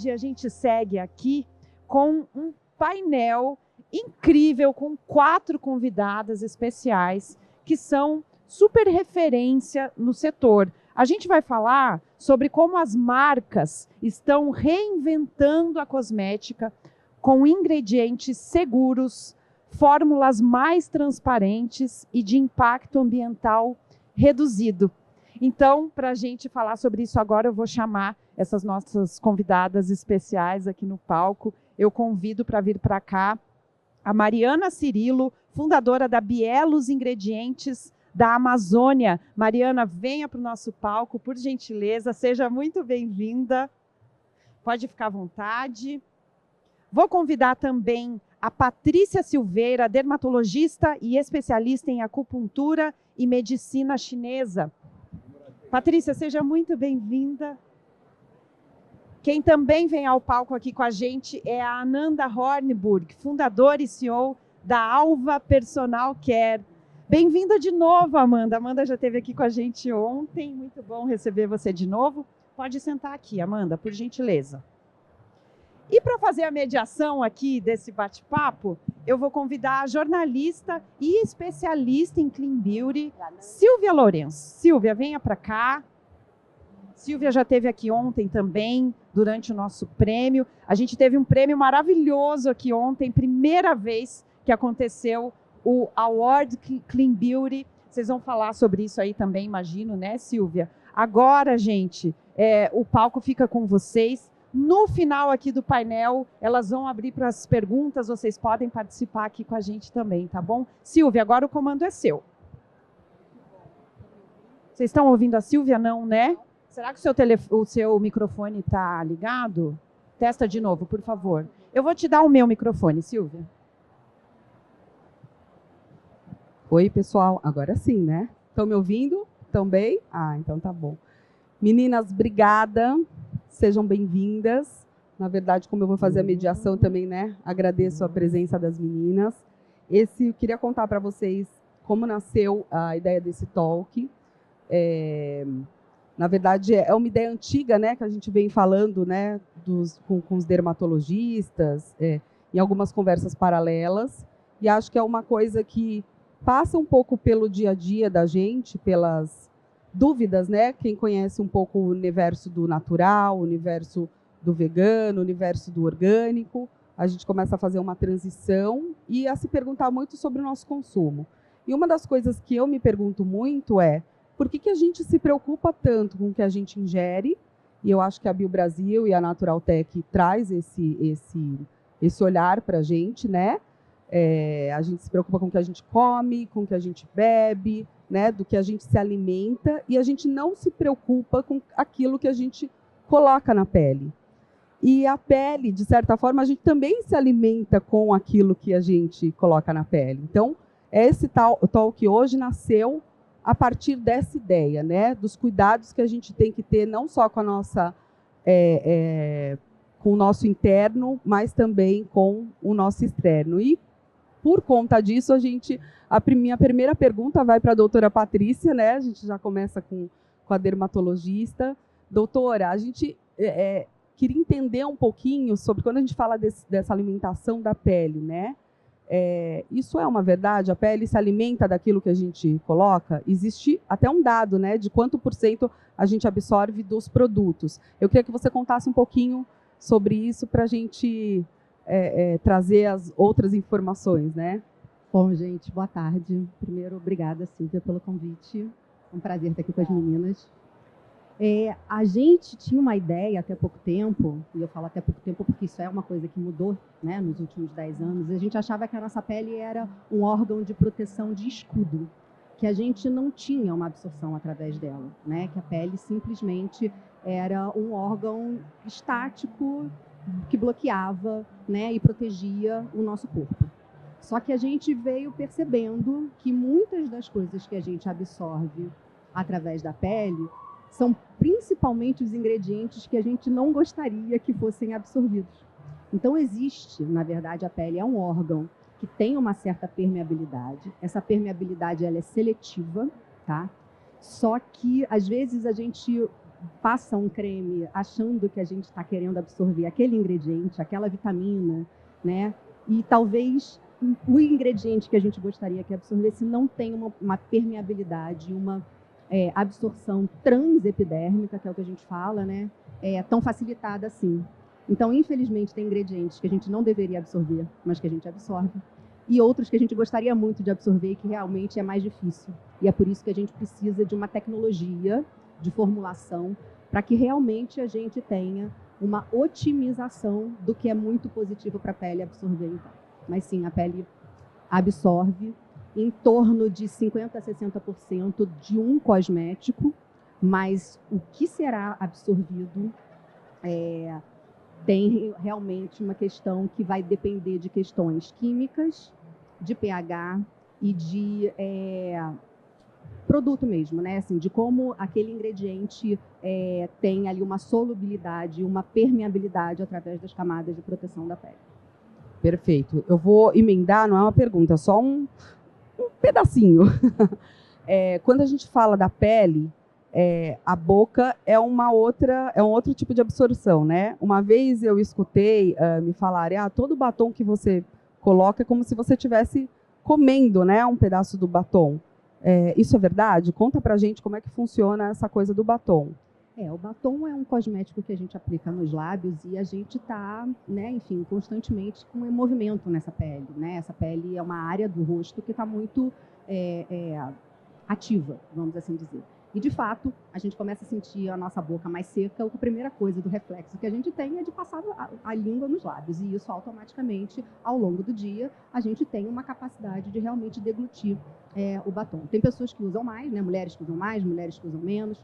hoje a gente segue aqui com um painel incrível com 4 convidadas especiais que são super referência no setor. A gente vai falar sobre como as marcas estão reinventando a cosmética com ingredientes seguros, fórmulas mais transparentes e de impacto ambiental reduzido. Então, para a gente falar sobre isso agora, eu vou chamar essas nossas convidadas especiais aqui no palco. Eu convido para vir para cá a Mariana Cirilo, fundadora da Bielos Ingredientes da Amazônia. Mariana, venha para o nosso palco, por gentileza, seja muito bem-vinda. Pode ficar à vontade. Vou convidar também a Patrícia Silveira, dermatologista e especialista em acupuntura e medicina chinesa. Patrícia, seja muito bem-vinda. Quem também vem ao palco aqui com a gente é a Ananda Hornburg, fundadora e CEO da Alva Personal Care. Bem-vinda de novo, Amanda. Amanda já esteve aqui com a gente ontem. Muito bom receber você de novo. Pode sentar aqui, Amanda, por gentileza. E para fazer a mediação aqui desse bate-papo, eu vou convidar a jornalista e especialista em Clean Beauty, Silvia Lourenço. Silvia, venha para cá. Silvia já esteve aqui ontem também, durante o nosso prêmio. A gente teve um prêmio maravilhoso aqui ontem, primeira vez que aconteceu o Award Clean Beauty. Vocês vão falar sobre isso aí também, imagino, né, Silvia? Agora, gente, o palco fica com vocês. No final aqui do painel, elas vão abrir para as perguntas, vocês podem participar aqui com a gente também, tá bom? Silvia, agora o comando é seu. Vocês estão ouvindo a Silvia? Não, né? Será que o seu microfone está ligado? Testa de novo, por favor. Eu vou te dar o meu microfone, Silvia. Oi, pessoal. Agora sim, né? Estão me ouvindo? Estão bem? Ah, então tá bom. Meninas, obrigada. Sejam bem-vindas. Na verdade, como eu vou fazer a mediação também, né? Agradeço a presença das meninas. Eu queria contar para vocês como nasceu a ideia desse talk. Na verdade, é uma ideia antiga, né, que a gente vem falando, né, com os dermatologistas, em algumas conversas paralelas, e acho que é uma coisa que passa um pouco pelo dia a dia da gente, pelas dúvidas, né? Quem conhece um pouco o universo do natural, o universo do vegano, o universo do orgânico, a gente começa a fazer uma transição e a se perguntar muito sobre o nosso consumo. E uma das coisas que eu me pergunto muito é por que a gente se preocupa tanto com o que a gente ingere? E eu acho que a BioBrasil e a Naturaltech traz esse olhar para a gente, né? A gente se preocupa com o que a gente come, com o que a gente bebe, né? Do que a gente se alimenta, e a gente não se preocupa com aquilo que a gente coloca na pele. E a pele, de certa forma, a gente também se alimenta com aquilo que a gente coloca na pele. Então, esse talk hoje nasceu a partir dessa ideia, né, dos cuidados que a gente tem que ter, não só com a nossa, com o nosso interno, mas também com o nosso externo. E, por conta disso, a minha primeira pergunta vai para a doutora Patrícia, né, a gente já começa com a dermatologista. Doutora, a gente queria entender um pouquinho sobre, quando a gente fala dessa alimentação da pele, né, isso é uma verdade? A pele se alimenta daquilo que a gente coloca? Existe até um dado, né, de quanto % a gente absorve dos produtos. Eu queria que você contasse um pouquinho sobre isso para a gente trazer as outras informações, né? Bom, gente, boa tarde. Primeiro, obrigada, Silvia, pelo convite. É um prazer estar aqui com as meninas. A gente tinha uma ideia até pouco tempo, e eu falo até pouco tempo porque isso é uma coisa que mudou, né, nos últimos 10 anos, e a gente achava que a nossa pele era um órgão de proteção de escudo, que a gente não tinha uma absorção através dela, né, que a pele simplesmente era um órgão estático que bloqueava, né, e protegia o nosso corpo. Só que a gente veio percebendo que muitas das coisas que a gente absorve através da pele são principalmente os ingredientes que a gente não gostaria que fossem absorvidos. Então existe, na verdade, a pele é um órgão que tem uma certa permeabilidade. Essa permeabilidade ela é seletiva, tá? Só que às vezes a gente passa um creme achando que a gente está querendo absorver aquele ingrediente, aquela vitamina, né? E talvez o ingrediente que a gente gostaria que absorvesse não tenha uma permeabilidade, uma absorção transepidérmica, que é o que a gente fala, né? Tão facilitada assim. Então, infelizmente, tem ingredientes que a gente não deveria absorver, mas que a gente absorve, e outros que a gente gostaria muito de absorver e que realmente é mais difícil. E é por isso que a gente precisa de uma tecnologia de formulação para que realmente a gente tenha uma otimização do que é muito positivo para a pele absorver. Então. Mas sim, a pele absorve em torno de 50% a 60% de um cosmético, mas o que será absorvido tem realmente uma questão que vai depender de questões químicas, de pH e de produto mesmo, né? Assim, de como aquele ingrediente tem ali uma solubilidade, uma permeabilidade através das camadas de proteção da pele. Perfeito. Eu vou emendar, não é uma pergunta, é só um pedacinho. Quando a gente fala da pele, a boca é um outro tipo de absorção, né? Uma vez eu escutei me falarem, todo batom que você coloca é como se você estivesse comendo, né, um pedaço do batom. Isso é verdade? Conta pra gente como é que funciona essa coisa do batom. O batom é um cosmético que a gente aplica nos lábios e a gente está, né, enfim, constantemente com um movimento nessa pele, né? Essa pele é uma área do rosto que está muito ativa, vamos assim dizer. E, de fato, a gente começa a sentir a nossa boca mais seca. A primeira coisa do reflexo que a gente tem é de passar a língua nos lábios. E isso, automaticamente, ao longo do dia, a gente tem uma capacidade de realmente deglutir o batom. Tem pessoas que usam mais, né? Mulheres que usam mais, mulheres que usam menos.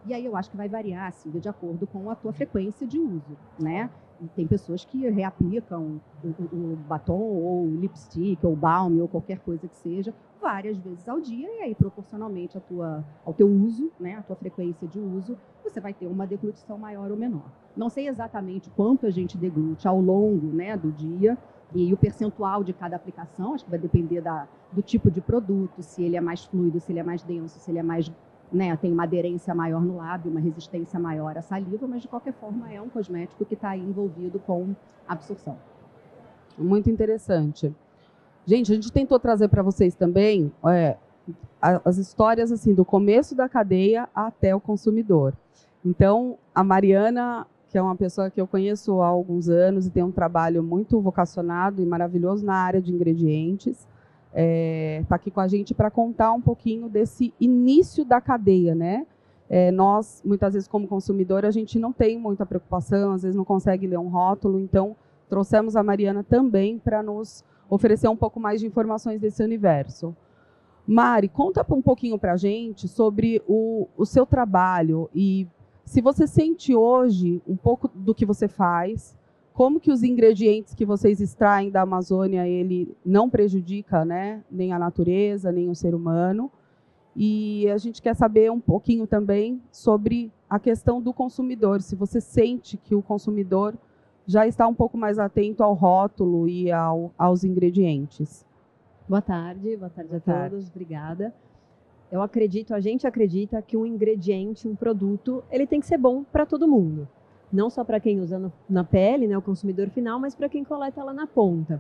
E aí eu acho que vai variar, assim, de acordo com a tua frequência de uso, né? E tem pessoas que reaplicam o batom, ou o lipstick, ou o balm, ou qualquer coisa que seja, várias vezes ao dia, e aí, proporcionalmente ao teu uso, né, a tua frequência de uso, você vai ter uma deglutição maior ou menor. Não sei exatamente quanto a gente deglute ao longo, né, do dia, e o percentual de cada aplicação, acho que vai depender do tipo de produto, se ele é mais fluido, se ele é mais denso, se ele é mais, né, tem uma aderência maior no lábio, uma resistência maior à saliva, mas de qualquer forma é um cosmético que está envolvido com absorção. Muito interessante. Gente, a gente tentou trazer para vocês também as histórias assim do começo da cadeia até o consumidor. Então, a Mariana, que é uma pessoa que eu conheço há alguns anos e tem um trabalho muito vocacionado e maravilhoso na área de ingredientes, está aqui com a gente para contar um pouquinho desse início da cadeia, né? Nós, muitas vezes, como consumidor, a gente não tem muita preocupação, às vezes não consegue ler um rótulo, então trouxemos a Mariana também para nos oferecer um pouco mais de informações desse universo. Mari, conta um pouquinho para a gente sobre o seu trabalho e se você sente hoje um pouco do que você faz, como que os ingredientes que vocês extraem da Amazônia, ele não prejudica, né, nem a natureza, nem o ser humano. E a gente quer saber um pouquinho também sobre a questão do consumidor, se você sente que o consumidor já está um pouco mais atento ao rótulo e aos ingredientes. Boa tarde a todos, obrigada. A gente acredita que um ingrediente, um produto, ele tem que ser bom para todo mundo. Não só para quem usa na pele, né, o consumidor final, mas para quem coleta lá na ponta.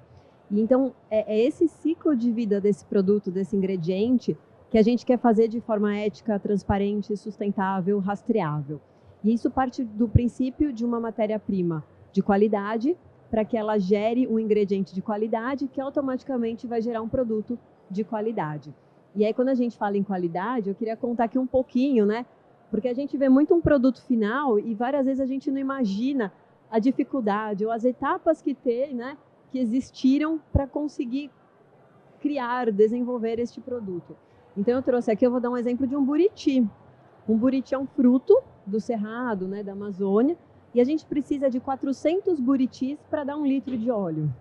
E então, é esse ciclo de vida desse produto, desse ingrediente, que a gente quer fazer de forma ética, transparente, sustentável, rastreável. E isso parte do princípio de uma matéria-prima de qualidade, para que ela gere um ingrediente de qualidade que automaticamente vai gerar um produto de qualidade. E aí, quando a gente fala em qualidade, eu queria contar aqui um pouquinho, né? Porque a gente vê muito um produto final e várias vezes a gente não imagina a dificuldade ou as etapas que né, que existiram para conseguir criar, desenvolver este produto. Então, eu trouxe aqui, eu vou dar um exemplo de um buriti. Um buriti é um fruto do Cerrado, né, da Amazônia, e a gente precisa de 400 buritis para dar 1 litro de óleo.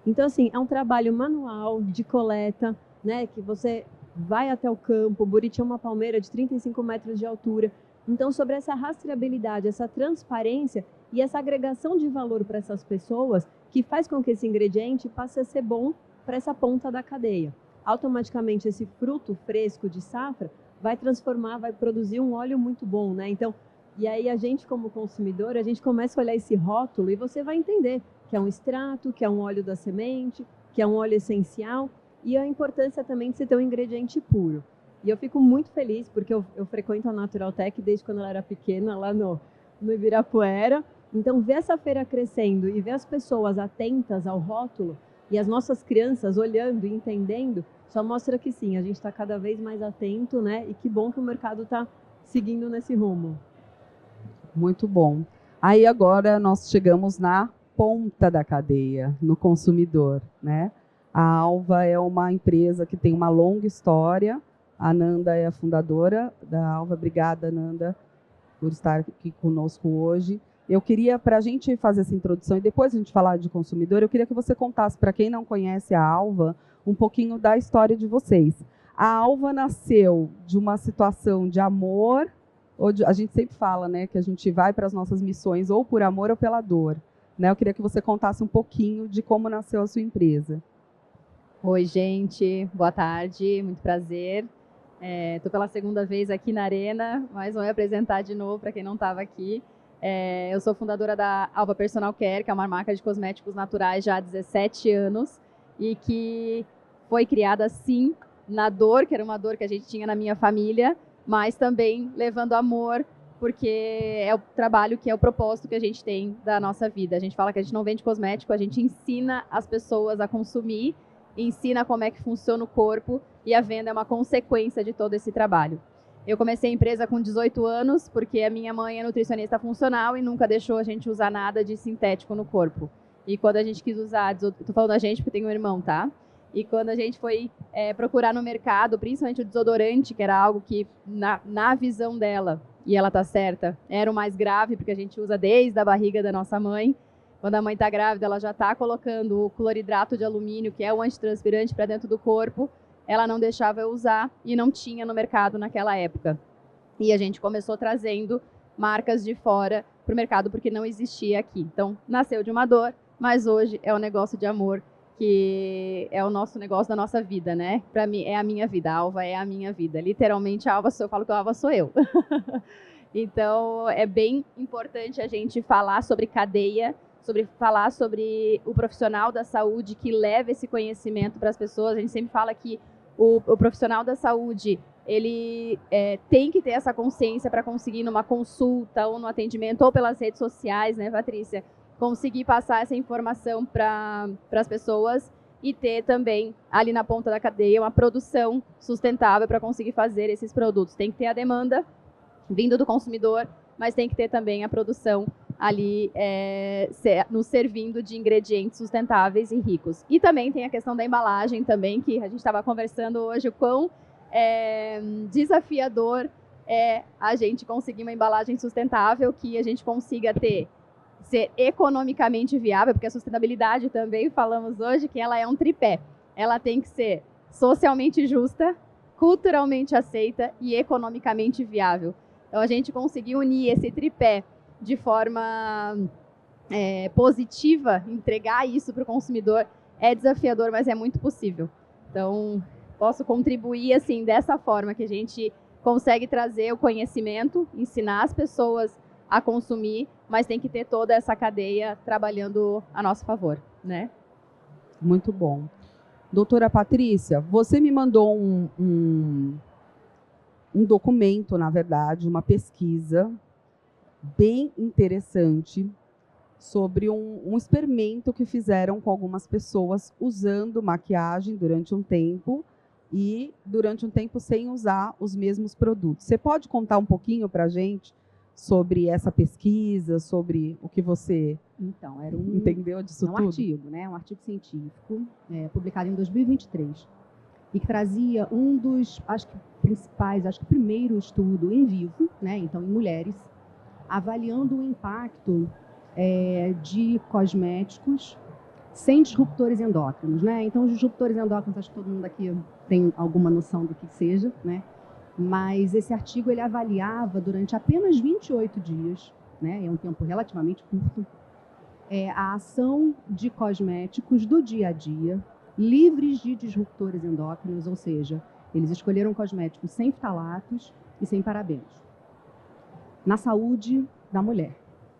Então, assim, é um trabalho manual de coleta, né, que você vai até o campo. O buriti é uma palmeira de 35 metros de altura. Então, sobre essa rastreabilidade, essa transparência e essa agregação de valor para essas pessoas, que faz com que esse ingrediente passe a ser bom para essa ponta da cadeia. Automaticamente, esse fruto fresco de safra vai transformar, vai produzir um óleo muito bom, né? Então, e aí a gente como consumidor, a gente começa a olhar esse rótulo e você vai entender que é um extrato, que é um óleo da semente, que é um óleo essencial e a importância também de você ter um ingrediente puro. E eu fico muito feliz porque eu frequento a Naturaltech desde quando ela era pequena, lá no Ibirapuera. Então, ver essa feira crescendo e ver as pessoas atentas ao rótulo e as nossas crianças olhando e entendendo, só mostra que sim, a gente está cada vez mais atento, né? E que bom que o mercado está seguindo nesse rumo. Muito bom. Aí agora nós chegamos na ponta da cadeia, no consumidor, né? A Alva é uma empresa que tem uma longa história. A Nanda é a fundadora da Alva. Obrigada, Nanda, por estar aqui conosco hoje. Eu queria, para a gente fazer essa introdução e depois a gente falar de consumidor, eu queria que você contasse, para quem não conhece a Alva, um pouquinho da história de vocês. A Alva nasceu de uma situação de amor, a gente sempre fala, né, que a gente vai para as nossas missões ou por amor ou pela dor. Né? Eu queria que você contasse um pouquinho de como nasceu a sua Oi, gente. Boa tarde. Muito prazer. Estou pela segunda vez aqui na Arena, mas vou me apresentar de novo para quem não estava aqui. Eu sou fundadora da Alva Personal Care, que é uma marca de cosméticos naturais já há 17 anos e que foi criada, sim, na dor, que era uma dor que a gente tinha na minha família, mas também levando amor, porque é o trabalho que é o propósito que a gente tem da nossa vida. A gente fala que a gente não vende cosmético, a gente ensina as pessoas a consumir, ensina como é que funciona o corpo e a venda é uma consequência de todo esse trabalho. Eu comecei a empresa com 18 anos, porque a minha mãe é nutricionista funcional e nunca deixou a gente usar nada de sintético no corpo. E quando a gente quis usar, estou falando a gente porque tenho um irmão, tá? E quando a gente foi procurar no mercado, principalmente o desodorante, que era algo que, na visão dela, e ela tá certa, era o mais grave, porque a gente usa desde a barriga da nossa mãe. Quando a mãe está grávida, ela já está colocando o cloridrato de alumínio, que é o antitranspirante, para dentro do corpo. Ela não deixava eu usar e não tinha no mercado naquela época. E a gente começou trazendo marcas de fora para o mercado, porque não existia aqui. Então, nasceu de uma dor, mas hoje é um negócio de amor, que é o nosso negócio da nossa vida, né? Para mim, é a minha vida. A Alva é a minha vida. Literalmente, a Alva eu falo que a Alva sou eu. Então, é bem importante a gente falar sobre cadeia, falar sobre o profissional da saúde que leva esse conhecimento para as pessoas. A gente sempre fala que o profissional da saúde, ele tem que ter essa consciência para conseguir numa consulta ou no atendimento ou pelas redes sociais, né, Patrícia? Conseguir passar essa informação para as pessoas e ter também ali na ponta da cadeia uma produção sustentável para conseguir fazer esses produtos. Tem que ter a demanda vindo do consumidor, mas tem que ter também a produção ali nos servindo de ingredientes sustentáveis e ricos. E também tem a questão da embalagem também, que a gente estava conversando hoje, o quão desafiador é a gente conseguir uma embalagem sustentável, que a gente consiga ser economicamente viável, porque a sustentabilidade também, falamos hoje, que ela é um tripé. Ela tem que ser socialmente justa, culturalmente aceita e economicamente viável. Então, a gente conseguir unir esse tripé de forma positiva, entregar isso para o consumidor, é desafiador, mas é muito possível. Então, posso contribuir assim dessa forma, que a gente consegue trazer o conhecimento, ensinar as pessoas a consumir, mas tem que ter toda essa cadeia trabalhando a nosso favor, né? Muito bom. Doutora Patrícia, você me mandou um documento, na verdade, uma pesquisa bem interessante sobre um experimento que fizeram com algumas pessoas usando maquiagem durante um tempo e durante um tempo sem usar os mesmos produtos. Você pode contar um pouquinho para a gente sobre essa pesquisa, sobre o que você entendeu disso tudo? Artigo, né? Um artigo científico publicado em 2023 e que trazia um dos, acho que principais, acho que primeiro estudo em vivo, né? Então em mulheres, avaliando o impacto de cosméticos sem disruptores endócrinos, né? Então, os disruptores endócrinos, acho que todo mundo aqui tem alguma noção do que seja, né? Mas esse artigo ele avaliava durante apenas 28 dias, né? É um tempo relativamente curto, a ação de cosméticos do dia a dia, livres de disruptores endócrinos, ou seja, Eles escolheram cosméticos sem ftalatos e sem parabenos. Na saúde da mulher.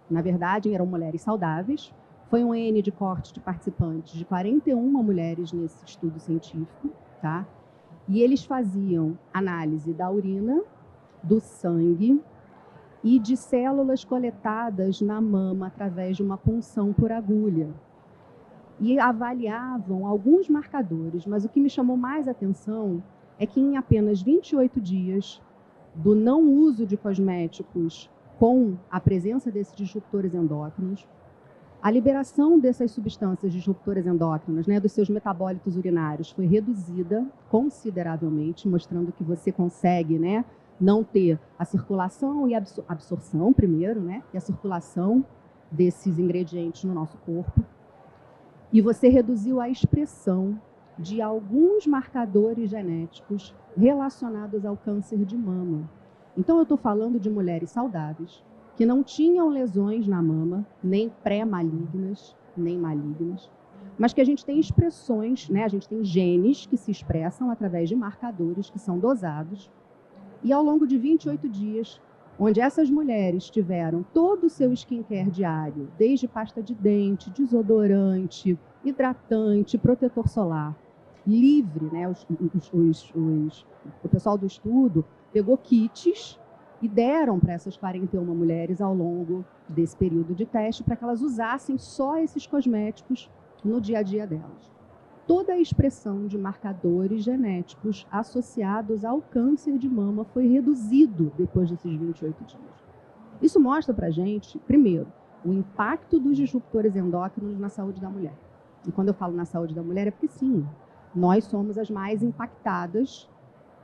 Na verdade, eram mulheres saudáveis. Foi um N de corte de participantes de 41 mulheres nesse estudo científico, tá? E eles faziam análise da urina, do sangue e de células coletadas na mama através de uma punção por agulha. E avaliavam alguns marcadores, mas o que me chamou mais atenção é que em apenas 28 dias do não uso de cosméticos com a presença desses disruptores endócrinos, a liberação dessas substâncias disruptoras endócrinas, né, dos seus metabólitos urinários, foi reduzida consideravelmente, mostrando que você consegue, né, não ter a circulação e absorção primeiro, né, e a circulação desses ingredientes no nosso corpo. E você reduziu a expressão de alguns marcadores genéticos relacionados ao câncer de mama. Então, eu estou falando de mulheres saudáveis, que não tinham lesões na mama, nem pré-malignas, nem malignas, mas que a gente tem expressões, né? A gente tem genes que se expressam através de marcadores que são dosados. E ao longo de 28 dias, onde essas mulheres tiveram todo o seu skincare diário, desde pasta de dente, desodorante, hidratante, protetor solar, livre, né? O pessoal do estudo pegou kits e deram para essas 41 mulheres ao longo desse período de teste para que elas usassem só esses cosméticos no dia a dia delas. Toda a expressão de marcadores genéticos associados ao câncer de mama foi reduzido depois desses 28 dias. Isso mostra para a gente, primeiro, o impacto dos disruptores endócrinos na saúde da mulher. E quando eu falo na saúde da mulher é porque, sim, nós somos as mais impactadas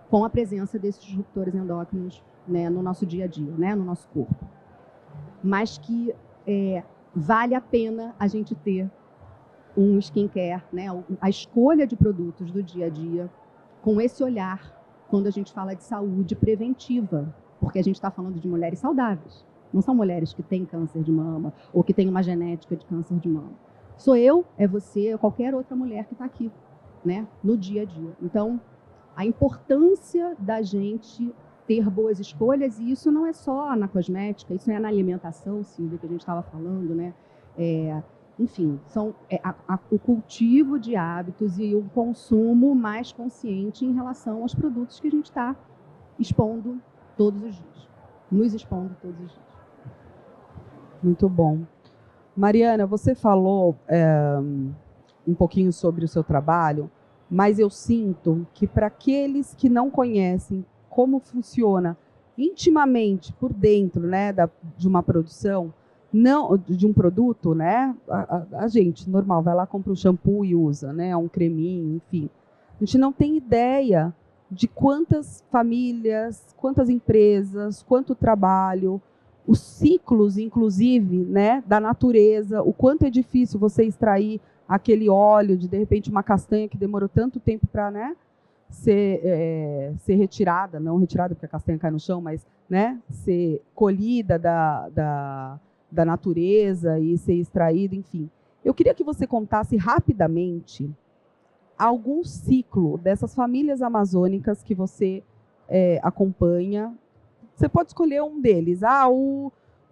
com a presença desses disruptores endócrinos, né, no nosso dia a dia, né, no nosso corpo. Mas que vale a pena a gente ter um skincare, né, a escolha de produtos do dia a dia com esse olhar quando a gente fala de saúde preventiva, porque a gente está falando de mulheres saudáveis. Não são mulheres que têm câncer de mama ou que têm uma genética de câncer de mama. Sou eu, é você, é qualquer outra mulher que está aqui, né, no dia a dia. Então, a importância da gente ter boas escolhas, e isso não é só na cosmética, isso é na alimentação, Silvia, que a gente estava falando, né? Enfim, o cultivo de hábitos e o consumo mais consciente em relação aos produtos que a gente está expondo todos os dias, nos expondo todos os dias. Muito bom. Mariana, você falou um pouquinho sobre o seu trabalho, mas eu sinto que para aqueles que não conhecem como funciona intimamente por dentro, né, de uma produção, não de um produto, né, a gente normal vai lá, compra um shampoo e usa, né, um creminho, enfim. A gente não tem ideia de quantas famílias, quantas empresas, quanto trabalho, os ciclos, inclusive, né, da natureza, o quanto é difícil você extrair aquele óleo de repente, uma castanha que demorou tanto tempo para, né, ser retirada, não retirada porque a castanha cai no chão, mas, né, ser colhida da natureza e ser extraída, enfim. Eu queria que você contasse rapidamente algum ciclo dessas famílias amazônicas que você acompanha. Você pode escolher um deles.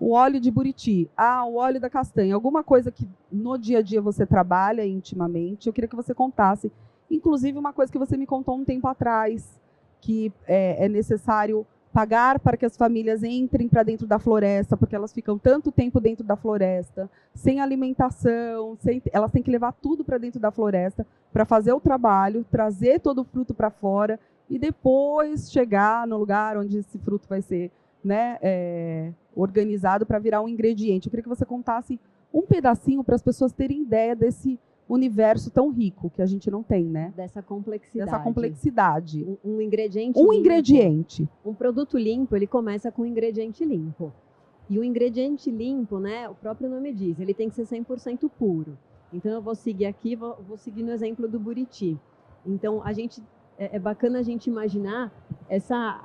O óleo de buriti, o óleo da castanha, alguma coisa que no dia a dia você trabalha intimamente. Eu queria que você contasse, inclusive uma coisa que você me contou um tempo atrás, que é necessário pagar para que as famílias entrem para dentro da floresta, porque elas ficam tanto tempo dentro da floresta, sem alimentação, elas têm que levar tudo para dentro da floresta para fazer o trabalho, trazer todo o fruto para fora e depois chegar no lugar onde esse fruto vai ser, né, organizado para virar um ingrediente. Eu queria que você contasse um pedacinho para as pessoas terem ideia desse universo tão rico que a gente não tem, né? Dessa complexidade. Dessa complexidade. Um ingrediente Um limpo. ingrediente. Um produto limpo, ele começa com um ingrediente limpo. E o ingrediente limpo, né, o próprio nome diz, ele tem que ser 100% puro. Então, eu vou seguir aqui, vou seguir no exemplo do buriti. Então, é bacana a gente imaginar essa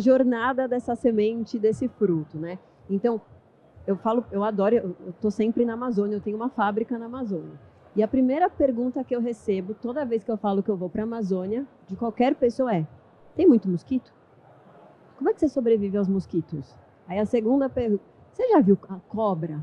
jornada dessa semente, desse fruto, né? Então, eu adoro, eu estou sempre na Amazônia, eu tenho uma fábrica na Amazônia. E a primeira pergunta que eu recebo, toda vez que eu falo que eu vou para a Amazônia, de qualquer pessoa tem muito mosquito? Como é que você sobrevive aos mosquitos? Aí a segunda pergunta, você já viu a cobra?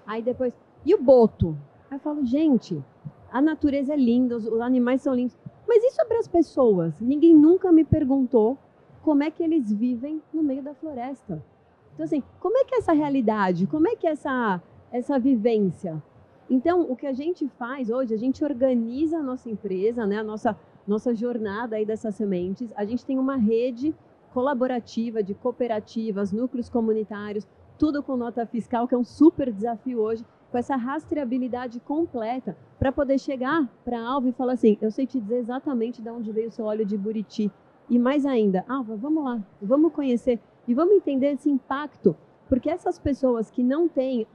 Aí depois, e o boto? Aí eu falo, gente, a natureza é linda, os animais são lindos, mas e sobre as pessoas? Ninguém nunca me perguntou como é que eles vivem no meio da floresta. Então, assim, como é que é essa realidade? Como é que é essa vivência? Então, o que a gente faz hoje, a gente organiza a nossa empresa, né, a nossa jornada aí dessas sementes. A gente tem uma rede colaborativa de cooperativas, núcleos comunitários, tudo com nota fiscal, que é um super desafio hoje, com essa rastreabilidade completa, para poder chegar para a Alva e falar assim, eu sei te dizer exatamente de onde veio o seu óleo de Buriti. E mais ainda, Alva, vamos lá, vamos conhecer e vamos entender esse impacto, porque essas pessoas que não têm,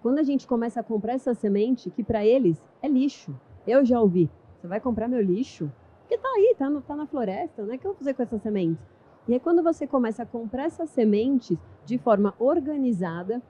quando a gente começa a comprar essa semente, que para eles é lixo, eu já ouvi, você vai comprar meu lixo? Porque tá aí, tá na floresta, né? O que eu vou fazer com essas sementes? E aí quando você começa a comprar essas sementes de forma organizada,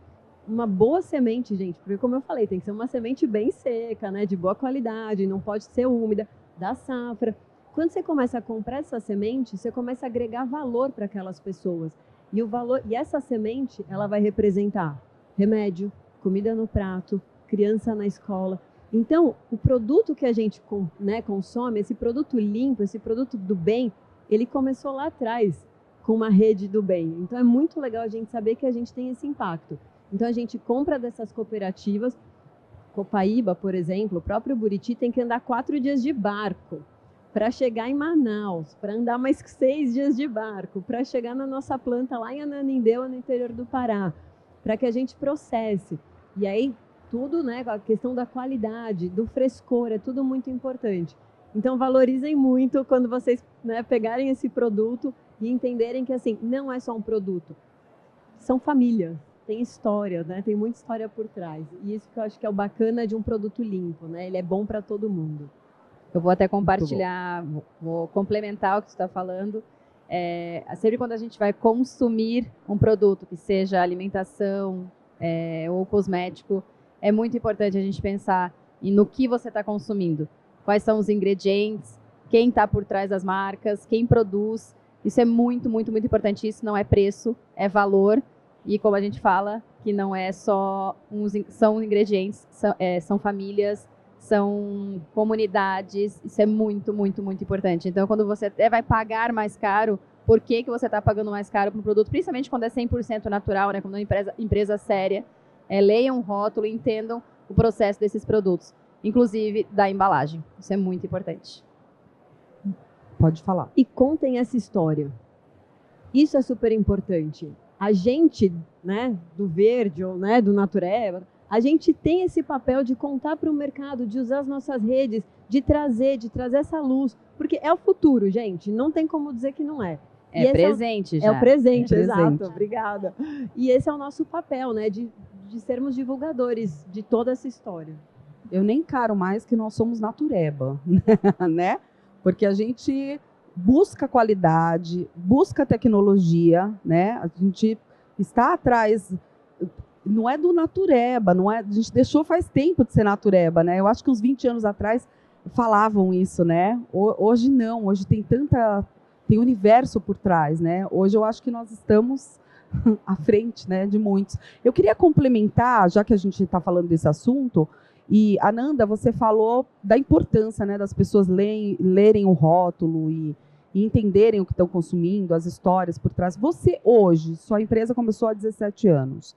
uma boa semente, gente, porque como eu falei, tem que ser uma semente bem seca, né? De boa qualidade, não pode ser úmida, da safra. Quando você começa a comprar essa semente, você começa a agregar valor para aquelas pessoas. E essa semente, ela vai representar remédio, comida no prato, criança na escola. Então, o produto que a gente consome, esse produto limpo, esse produto do bem, ele começou lá atrás com uma rede do bem. Então, é muito legal a gente saber que a gente tem esse impacto. Então, a gente compra dessas cooperativas. Copaíba, por exemplo, o próprio Buriti tem que andar 4 dias de barco para chegar em Manaus, para andar mais 6 dias de barco, para chegar na nossa planta lá em Ananindeua, no interior do Pará, para que a gente processe. E aí, tudo, né, a questão da qualidade, do frescor, é tudo muito importante. Então, valorizem muito quando vocês, né, pegarem esse produto e entenderem que, assim, não é só um produto, são famílias, tem história, né, tem muita história por trás. E isso que eu acho que é o bacana de um produto limpo, né, ele é bom para todo mundo. Eu vou até compartilhar, vou complementar o que você está falando. Sempre quando a gente vai consumir um produto, que seja alimentação ou cosmético, é muito importante a gente pensar no que você está consumindo. Quais são os ingredientes, quem está por trás das marcas, quem produz. Isso é muito, muito, muito importante. Isso não é preço, é valor. E como a gente fala, que não é só são ingredientes, são famílias, são comunidades, isso é muito, muito, muito importante. Então, quando você até vai pagar mais caro, por que você está pagando mais caro para um produto? Principalmente quando é 100% natural, né? Quando é uma empresa séria, leiam o rótulo e entendam o processo desses produtos, inclusive da embalagem. Isso é muito importante. Pode falar. E contem essa história. Isso é super importante. A gente, né, do verde ou, né, do natureba, a gente tem esse papel de contar para o mercado, de usar as nossas redes, de trazer essa luz, porque é o futuro, gente, não tem como dizer que não é. É presente já. É o presente, exato, obrigada. E esse é o nosso papel, né, de sermos divulgadores de toda essa história. Eu nem encaro mais que nós somos natureba, né? Porque a gente busca qualidade, busca tecnologia, né? A gente está atrás... Não é do natureba, não é, a gente deixou faz tempo de ser natureba, né? Eu acho que uns 20 anos atrás falavam isso, né? Hoje não, hoje tem universo por trás, né? Hoje eu acho que nós estamos à frente, né, de muitos. Eu queria complementar, já que a gente está falando desse assunto, e Ananda, você falou da importância, né, das pessoas lerem o rótulo e entenderem o que estão consumindo, as histórias por trás. Você hoje, sua empresa começou há 17 anos,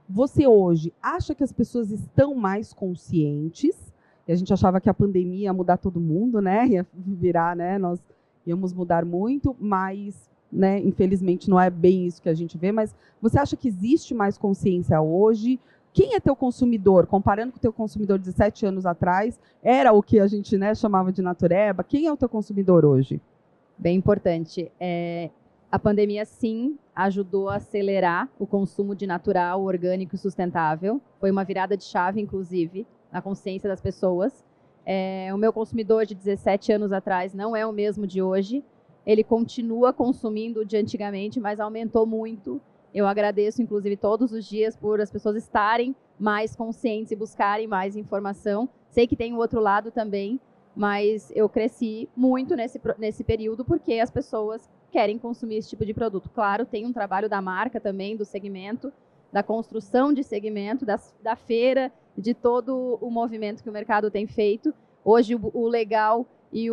você hoje acha que as pessoas estão mais conscientes? E a gente achava que a pandemia ia mudar todo mundo, né? Ia virar, né? Nós íamos mudar muito, mas, né, infelizmente não é bem isso que a gente vê. Mas você acha que existe mais consciência hoje? Quem é teu consumidor? Comparando com o teu consumidor 17 anos atrás, era o que a gente, né, chamava de natureba. Quem é o teu consumidor hoje? Bem importante. A pandemia, sim, ajudou a acelerar o consumo de natural, orgânico e sustentável. Foi uma virada de chave, inclusive, na consciência das pessoas. O meu consumidor de 17 anos atrás não é o mesmo de hoje. Ele continua consumindo de antigamente, mas aumentou muito. Eu agradeço, inclusive, todos os dias por as pessoas estarem mais conscientes e buscarem mais informação. Sei que tem o outro lado também, mas eu cresci muito nesse período porque as pessoas querem consumir esse tipo de produto. Claro, tem um trabalho da marca também, do segmento, da construção de segmento, da feira, de todo o movimento que o mercado tem feito. Hoje, o legal e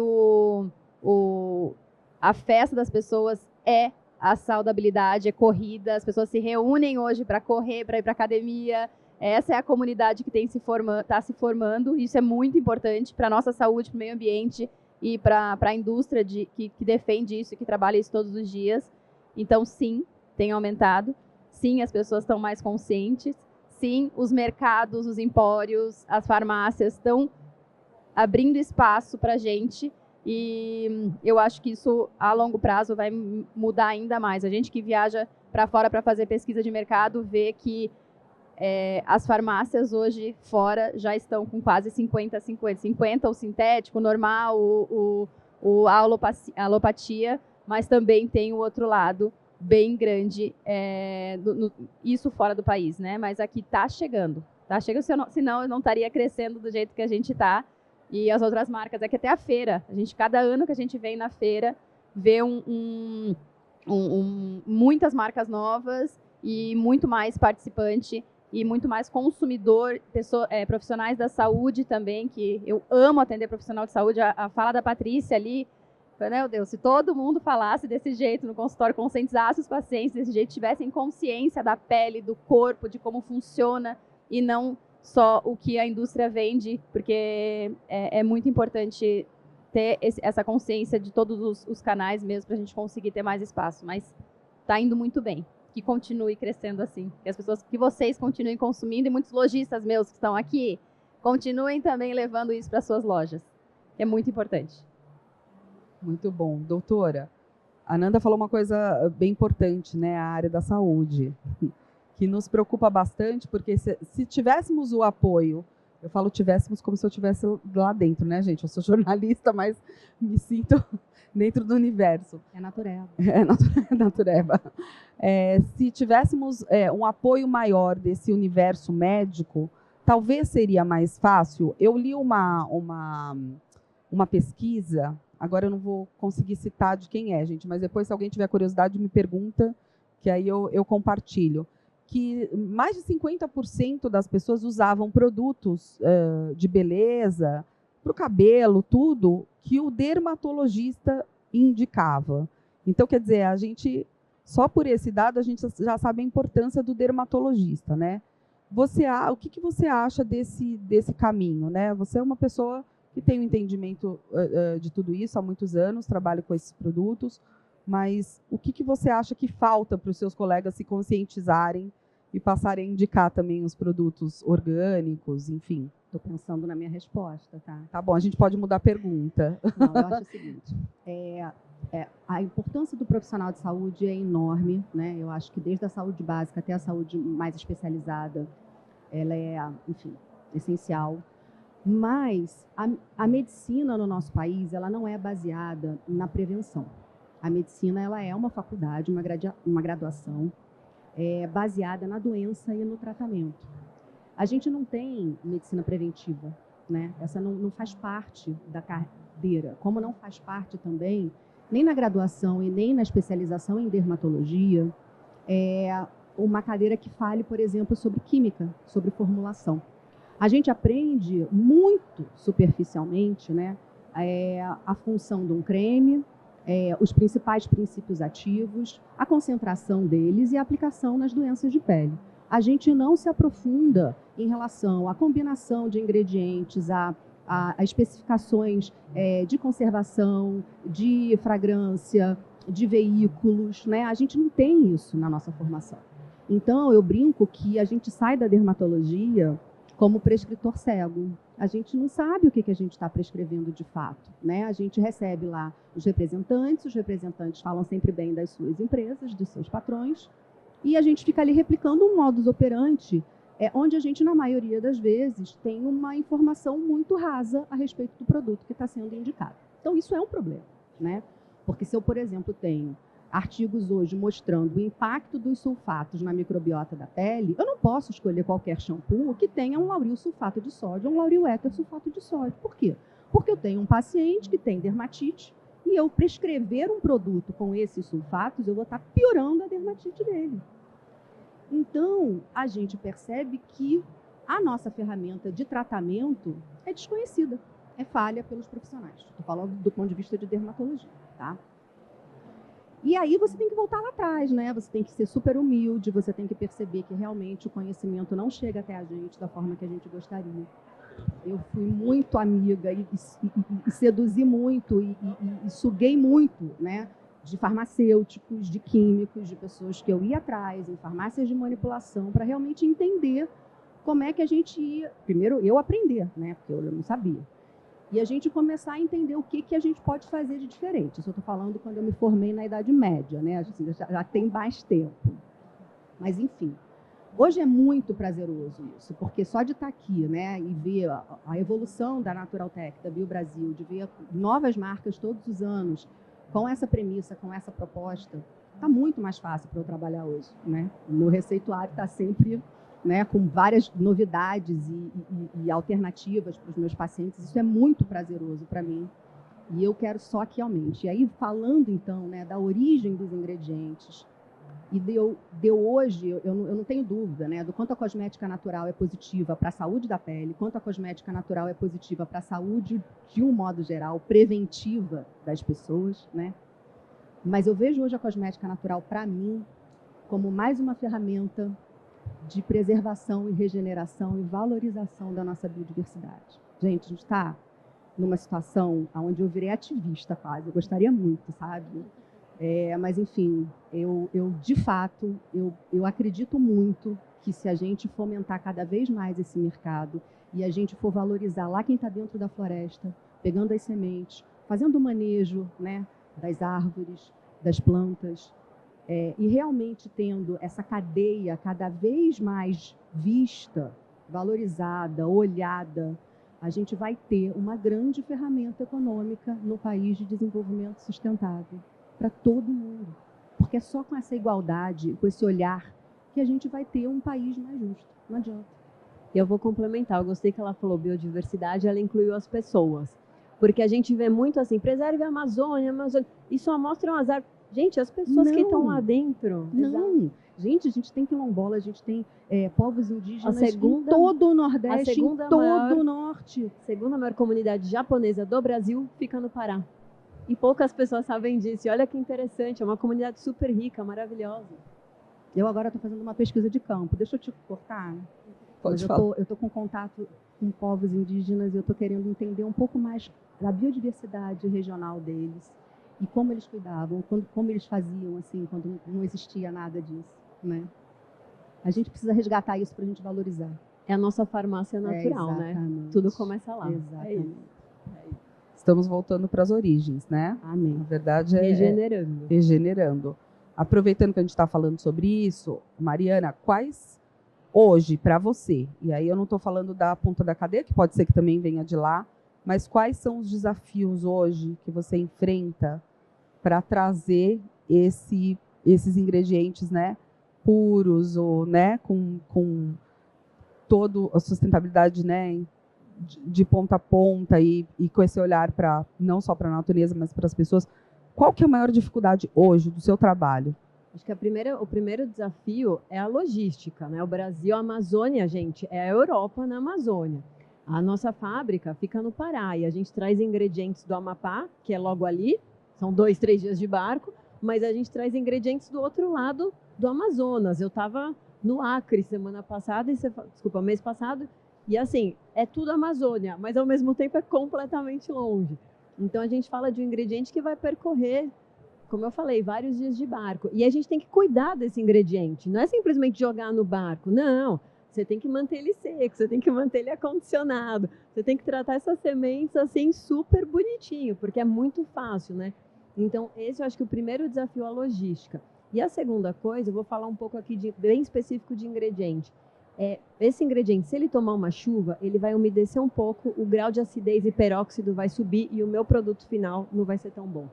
a festa das pessoas é a saudabilidade, é corrida, as pessoas se reúnem hoje para correr, para ir para academia. Essa é a comunidade que está se formando, e isso é muito importante para a nossa saúde, para o meio ambiente e para a indústria que defende isso e que trabalha isso todos os dias. Então, sim, tem aumentado. Sim, as pessoas estão mais conscientes. Sim, os mercados, os empórios, as farmácias estão abrindo espaço para a gente. E eu acho que isso, a longo prazo, vai mudar ainda mais. A gente que viaja para fora para fazer pesquisa de mercado vê que as farmácias hoje fora já estão com quase 50-50. 50 o sintético, normal, a alopatia, mas também tem o outro lado bem grande, isso fora do país, né? Mas aqui está chegando. Tá chegando, senão eu não estaria crescendo do jeito que a gente está. E as outras marcas, que até a feira, cada ano que a gente vem na feira, vê muitas marcas novas e muito mais participante e muito mais consumidor, profissionais da saúde também, que eu amo atender profissional de saúde. A fala da Patrícia ali, meu Deus, se todo mundo falasse desse jeito no consultório, conscientizasse os pacientes desse jeito, tivessem consciência da pele, do corpo, de como funciona, e não só o que a indústria vende, porque é muito importante ter essa consciência de todos os canais mesmo, para a gente conseguir ter mais espaço. Mas está indo muito bem. Que continue crescendo assim. Que vocês continuem consumindo, e muitos lojistas meus que estão aqui continuem também levando isso para suas lojas. É muito importante. Muito bom. Doutora, a Nanda falou uma coisa bem importante, né? A área da saúde, que nos preocupa bastante, porque se tivéssemos o apoio, eu falo tivéssemos como se eu estivesse lá dentro, né, gente? Eu sou jornalista, mas me sinto dentro do universo. É natureba. É natureba. Se tivéssemos um apoio maior desse universo médico, talvez seria mais fácil. Eu li uma pesquisa, agora eu não vou conseguir citar de quem é, gente, mas depois, se alguém tiver curiosidade, me pergunta, que aí eu compartilho, que mais de 50% das pessoas usavam produtos de beleza, para o cabelo, tudo, que o dermatologista indicava. Então, quer dizer, a gente, só por esse dado, a gente já sabe a importância do dermatologista, né? O que você acha desse caminho, né? Você é uma pessoa que tem um entendimento de tudo isso há muitos anos, trabalha com esses produtos, mas o que você acha que falta para os seus colegas se conscientizarem e passarem a indicar também os produtos orgânicos, enfim? Estou pensando na minha resposta, tá? Tá bom, a gente pode mudar a pergunta. Não, eu acho o seguinte, a importância do profissional de saúde é enorme, né? Eu acho que desde a saúde básica até a saúde mais especializada, ela é, enfim, essencial. Mas a medicina no nosso país, ela não é baseada na prevenção. A medicina, ela é uma faculdade, uma graduação, baseada na doença e no tratamento. A gente não tem medicina preventiva, né? Essa não faz parte da carreira, como não faz parte também, nem na graduação e nem na especialização em dermatologia, uma cadeira que fale, por exemplo, sobre química, sobre formulação. A gente aprende muito superficialmente, né, a função de um creme, os principais princípios ativos, a concentração deles e a aplicação nas doenças de pele. A gente não se aprofunda em relação à combinação de ingredientes, a especificações de conservação, de fragrância, de veículos, né? A gente não tem isso na nossa formação. Então, eu brinco que a gente sai da dermatologia como prescritor cego. A gente não sabe o que a gente está prescrevendo de fato, né? A gente recebe lá os representantes falam sempre bem das suas empresas, dos seus patrões, e a gente fica ali replicando um modus operandi, onde a gente, na maioria das vezes, tem uma informação muito rasa a respeito do produto que está sendo indicado. Então, isso é um problema, né? Porque se eu, por exemplo, tenho artigos hoje mostrando o impacto dos sulfatos na microbiota da pele, eu não posso escolher qualquer shampoo que tenha um lauril sulfato de sódio ou um lauril éter sulfato de sódio. Por quê? Porque eu tenho um paciente que tem dermatite e eu prescrever um produto com esses sulfatos, eu vou estar piorando a dermatite dele. Então, a gente percebe que a nossa ferramenta de tratamento é desconhecida, é falha pelos profissionais. Estou falando do ponto de vista de dermatologia, tá? E aí você tem que voltar lá atrás, né? Você tem que ser super humilde, você tem que perceber que realmente o conhecimento não chega até a gente da forma que a gente gostaria. Eu fui muito amiga e seduzi muito e suguei muito, né? De farmacêuticos, de químicos, de pessoas que eu ia atrás em farmácias de manipulação para realmente entender como é que a gente ia... Primeiro, eu aprender, né? Porque eu não sabia. E a gente começar a entender o que a gente pode fazer de diferente. Isso eu estou falando quando eu me formei na Idade Média, né? Assim, já tem mais tempo. Mas, enfim, hoje é muito prazeroso isso, porque só de estar aqui, né, e ver a evolução da Naturaltech, da BioBrasil, de ver novas marcas todos os anos, com essa premissa, com essa proposta, está muito mais fácil para eu trabalhar hoje, né? O meu receituário está sempre... né, com várias novidades e alternativas para os meus pacientes. Isso é muito prazeroso para mim. E eu quero só que aumente. E aí, falando, então, né, da origem dos ingredientes, e deu hoje, eu não tenho dúvida, né, do quanto a cosmética natural é positiva para a saúde da pele, quanto a cosmética natural é positiva para a saúde, de um modo geral, preventiva das pessoas, né? Mas eu vejo hoje a cosmética natural, para mim, como mais uma ferramenta de preservação e regeneração e valorização da nossa biodiversidade. Gente, a gente está numa situação onde eu virei ativista quase, eu gostaria muito, sabe? Mas, enfim, eu de fato, eu acredito muito que se a gente fomentar cada vez mais esse mercado e a gente for valorizar lá quem está dentro da floresta, pegando as sementes, fazendo o manejo, né, das árvores, das plantas, e realmente tendo essa cadeia cada vez mais vista, valorizada, olhada, a gente vai ter uma grande ferramenta econômica no país de desenvolvimento sustentável para todo mundo. Porque é só com essa igualdade, com esse olhar, que a gente vai ter um país mais justo. Não adianta. Eu vou complementar, eu gostei que ela falou biodiversidade, ela incluiu as pessoas. Porque a gente vê muito assim, preserve a Amazônia, e só mostram as árvores. Gente, as pessoas que estão lá dentro. Não. Exato. Gente, a gente tem quilombola, a gente tem povos indígenas em todo o Nordeste, em todo o Norte. A segunda maior comunidade japonesa do Brasil fica no Pará. E poucas pessoas sabem disso. E olha que interessante, é uma comunidade super rica, maravilhosa. Eu agora estou fazendo uma pesquisa de campo. Deixa eu te cortar. Pode falar. Eu estou com contato com povos indígenas e eu estou querendo entender um pouco mais da biodiversidade regional deles. E como eles cuidavam, como eles faziam, assim, quando não existia nada disso, né? A gente precisa resgatar isso para a gente valorizar. É a nossa farmácia natural, né? Tudo começa lá. Exatamente. Estamos voltando para as origens, né? Amém. Na verdade, Regenerando. Aproveitando que a gente está falando sobre isso, Mariana, quais hoje, para você, e aí eu não estou falando da ponta da cadeia, que pode ser que também venha de lá, mas quais são os desafios hoje que você enfrenta para trazer esses ingredientes, né, puros, ou, né, com toda a sustentabilidade, né, de ponta a ponta e com esse olhar para não só para a natureza, mas para as pessoas? Qual que é a maior dificuldade hoje do seu trabalho? Acho que o primeiro desafio é a logística, né? O Brasil, a Amazônia, gente, é a Europa na Amazônia. A nossa fábrica fica no Pará e a gente traz ingredientes do Amapá, que é logo ali, são 2, 3 dias de barco, mas a gente traz ingredientes do outro lado do Amazonas. Eu estava no Acre mês passado, e assim, é tudo Amazônia, mas ao mesmo tempo é completamente longe. Então a gente fala de um ingrediente que vai percorrer, como eu falei, vários dias de barco. E a gente tem que cuidar desse ingrediente, não é simplesmente jogar no barco, não. Você tem que manter ele seco, você tem que manter ele acondicionado, você tem que tratar essas sementes assim super bonitinho, porque é muito fácil, né? Então, esse eu acho que o primeiro desafio é a logística. E a segunda coisa, eu vou falar um pouco aqui bem específico de ingrediente. Esse ingrediente, se ele tomar uma chuva, ele vai umedecer um pouco, o grau de acidez e peróxido vai subir e o meu produto final não vai ser tão bom.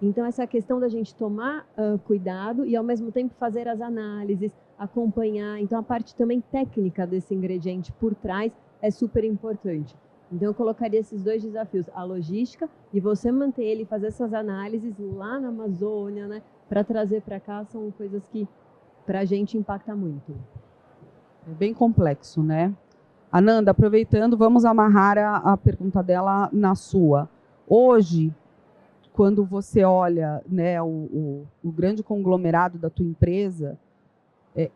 Então, essa questão da gente tomar cuidado e, ao mesmo tempo, fazer as análises, acompanhar. Então, a parte também técnica desse ingrediente por trás é super importante. Então, eu colocaria esses dois desafios, a logística e você manter ele, fazer essas análises lá na Amazônia, né, para trazer para cá, são coisas que para a gente impacta muito. É bem complexo, né? Ananda, aproveitando, vamos amarrar a pergunta dela na sua. Hoje, quando você olha, né, o grande conglomerado da tua empresa,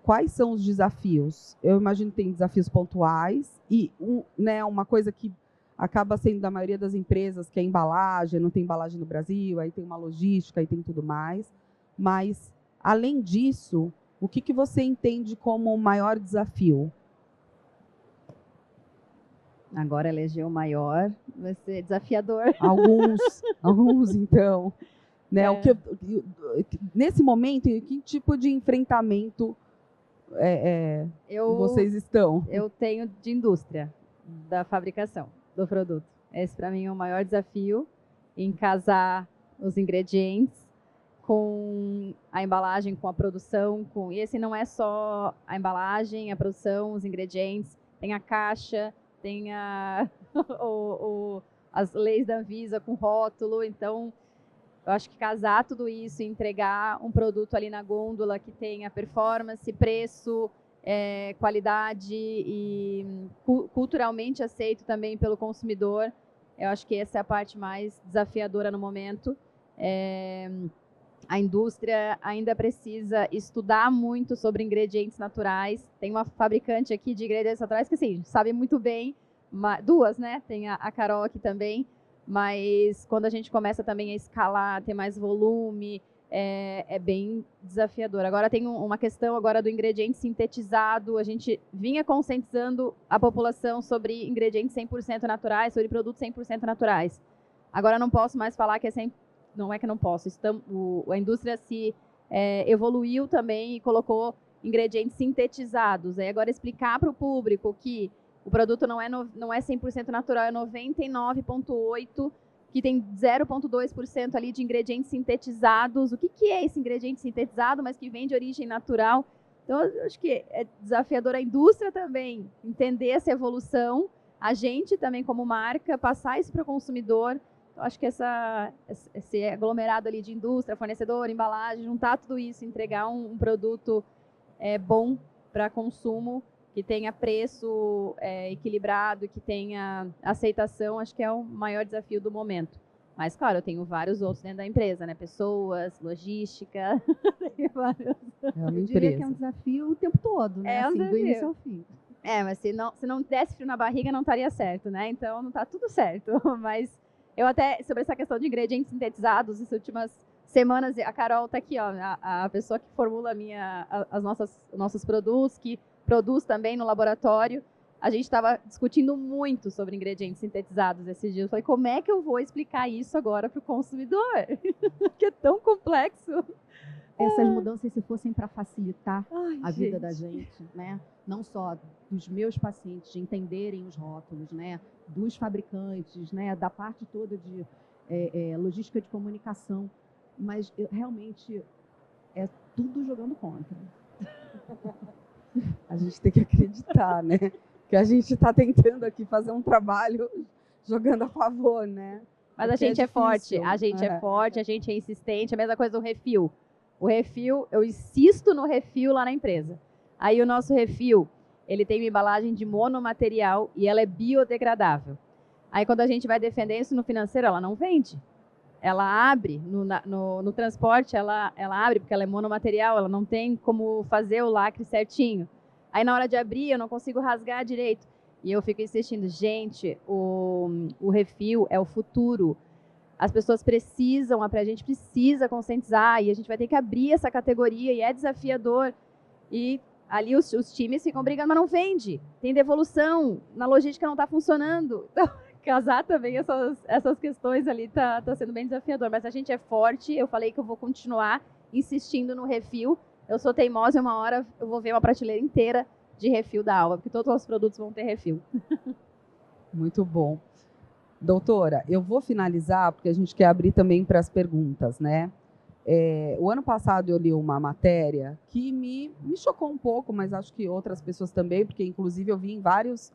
quais são os desafios? Eu imagino que tem desafios pontuais e né, uma coisa que acaba sendo da maioria das empresas, que é embalagem, não tem embalagem no Brasil, aí tem uma logística, aí tem tudo mais. Mas, além disso, o que você entende como o maior desafio? Agora eleger o maior vai ser desafiador. Alguns então. Né? Nesse momento, que tipo de enfrentamento vocês estão? Eu tenho de indústria, da fabricação do produto. Esse, para mim, é o maior desafio, em casar os ingredientes com a embalagem, com a produção. E esse não é só a embalagem, a produção, os ingredientes, tem a caixa, tem as leis da Anvisa com rótulo. Então, eu acho que casar tudo isso e entregar um produto ali na gôndola que tenha performance, preço, qualidade e culturalmente aceito também pelo consumidor, eu acho que essa é a parte mais desafiadora no momento. A indústria ainda precisa estudar muito sobre ingredientes naturais. Tem uma fabricante aqui de ingredientes naturais que, assim, sabe muito bem, duas, né? Tem a Carol aqui também, mas quando a gente começa também a escalar, ter mais volume, é bem desafiador. Agora tem uma questão agora do ingrediente sintetizado. A gente vinha conscientizando a população sobre ingredientes 100% naturais, sobre produtos 100% naturais. Agora não posso mais falar que é 100%. Não é que não posso. A indústria se evoluiu também e colocou ingredientes sintetizados. Aí agora explicar para o público que o produto não é 100% natural, é 99,8%, que tem 0,2% ali de ingredientes sintetizados. O que é esse ingrediente sintetizado, mas que vem de origem natural? Então, eu acho que é desafiador a indústria também entender essa evolução, a gente também como marca, passar isso para o consumidor. Eu acho que esse aglomerado ali de indústria, fornecedor, embalagem, juntar tudo isso, entregar um produto bom para consumo, que tenha preço equilibrado, que tenha aceitação, acho que é o maior desafio do momento. Mas, claro, eu tenho vários outros dentro da empresa, né? Pessoas, logística, tenho vários. Eu diria que é um desafio o tempo todo, né? Assim, do início ao fim. Mas se não desse frio na barriga, não estaria certo, né? Então, não está tudo certo. Mas eu até, sobre essa questão de ingredientes sintetizados, essas últimas semanas, a Carol está aqui, ó, a pessoa que formula os nossos produtos, que produz também no laboratório. A gente estava discutindo muito sobre ingredientes sintetizados esses dias. Eu falei, como é que eu vou explicar isso agora para o consumidor? Que é tão complexo. Essas mudanças, se fossem para facilitar a vida gente da gente, né? Não só dos meus pacientes de entenderem os rótulos, né? Dos fabricantes, né? Da parte toda de logística de comunicação, mas realmente é tudo jogando contra. A gente tem que acreditar, né? Que a gente está tentando aqui fazer um trabalho jogando a favor, né? Mas a gente é forte, a gente é forte, a gente é insistente. A mesma coisa do refil. O refil, eu insisto no refil lá na empresa. Aí o nosso refil, ele tem uma embalagem de monomaterial e ela é biodegradável. Aí quando a gente vai defender isso no financeiro, ela não vende. Ela abre, no transporte ela abre, porque ela é monomaterial, ela não tem como fazer o lacre certinho. Aí na hora de abrir eu não consigo rasgar direito. E eu fico insistindo, gente, o refil é o futuro. As pessoas precisam, a gente precisa conscientizar e a gente vai ter que abrir essa categoria e é desafiador. E ali os times ficam brigando, mas não vende. Tem devolução, na logística não está funcionando. Então, casar também essas questões ali está sendo bem desafiador. Mas a gente é forte, eu falei que eu vou continuar insistindo no refil. Eu sou teimosa e uma hora eu vou ver uma prateleira inteira de refil da Alba, porque todos os produtos vão ter refil. Muito bom. Doutora, eu vou finalizar, porque a gente quer abrir também para as perguntas, né? O ano passado eu li uma matéria que me chocou um pouco, mas acho que outras pessoas também, porque inclusive eu vi em vários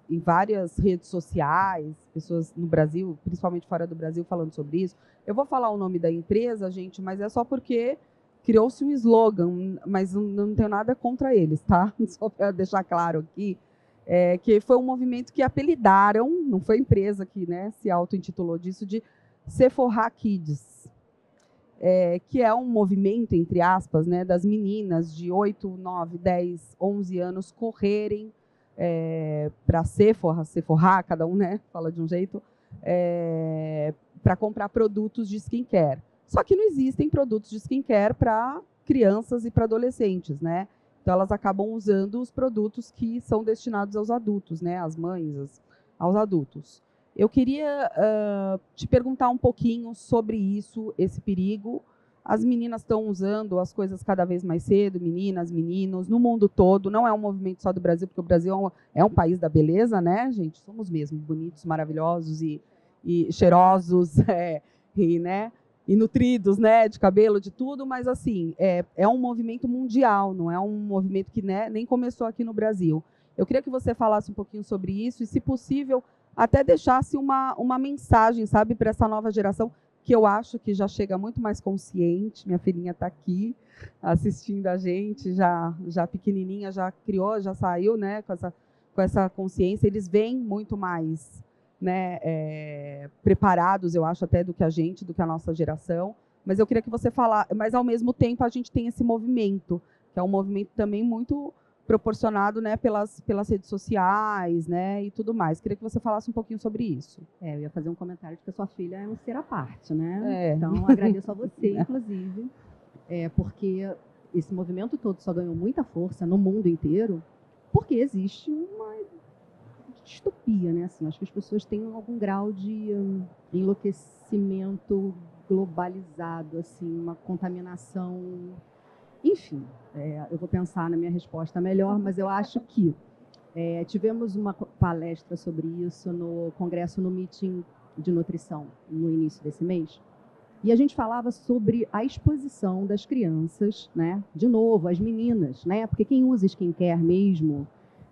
em várias redes sociais, pessoas no Brasil, principalmente fora do Brasil, falando sobre isso. Eu vou falar o nome da empresa, gente, mas é só porque criou-se um slogan, mas não tenho nada contra eles, tá? Só para deixar claro aqui, que foi um movimento que apelidaram, não foi a empresa que, né, se auto-intitulou disso, de Sephora Kids, que é um movimento, entre aspas, né, das meninas de 8, 9, 10, 11 anos correrem para Sephora, cada um, né, fala de um jeito, para comprar produtos de skincare. Só que não existem produtos de skincare para crianças e para adolescentes, né? Então, elas acabam usando os produtos que são destinados aos adultos, né? Às mães, aos adultos. Eu queria te perguntar um pouquinho sobre isso, esse perigo. As meninas estão usando as coisas cada vez mais cedo, meninas, meninos, no mundo todo. Não é um movimento só do Brasil, porque o Brasil é um país da beleza, né, gente? Somos mesmo bonitos, maravilhosos e cheirosos, e nutridos, né, de cabelo, de tudo, mas assim, é um movimento mundial, não é um movimento que, né, nem começou aqui no Brasil. Eu queria que você falasse um pouquinho sobre isso e, se possível, até deixasse uma mensagem, sabe, para essa nova geração, que eu acho que já chega muito mais consciente. Minha filhinha está aqui assistindo a gente, já pequenininha, já criou, já saiu, né, com essa consciência. Eles vêm muito mais, né, preparados, eu acho, até do que a nossa geração. Mas eu queria que você falasse, mas ao mesmo tempo a gente tem esse movimento, que é um movimento também muito proporcionado, né, pelas redes sociais, né, e tudo mais. Queria que você falasse um pouquinho sobre isso. Eu ia fazer um comentário de que a sua filha é um ser à parte, né? Então, agradeço a você, inclusive, porque esse movimento todo só ganhou muita força no mundo inteiro porque existe uma distopia, né? Assim, acho que as pessoas têm algum grau de enlouquecimento globalizado, assim, uma contaminação. Enfim, eu vou pensar na minha resposta melhor, mas eu acho que tivemos uma palestra sobre isso no congresso, no meeting de nutrição, no início desse mês, e a gente falava sobre a exposição das crianças, né? De novo, as meninas, né? Porque quem usa skincare mesmo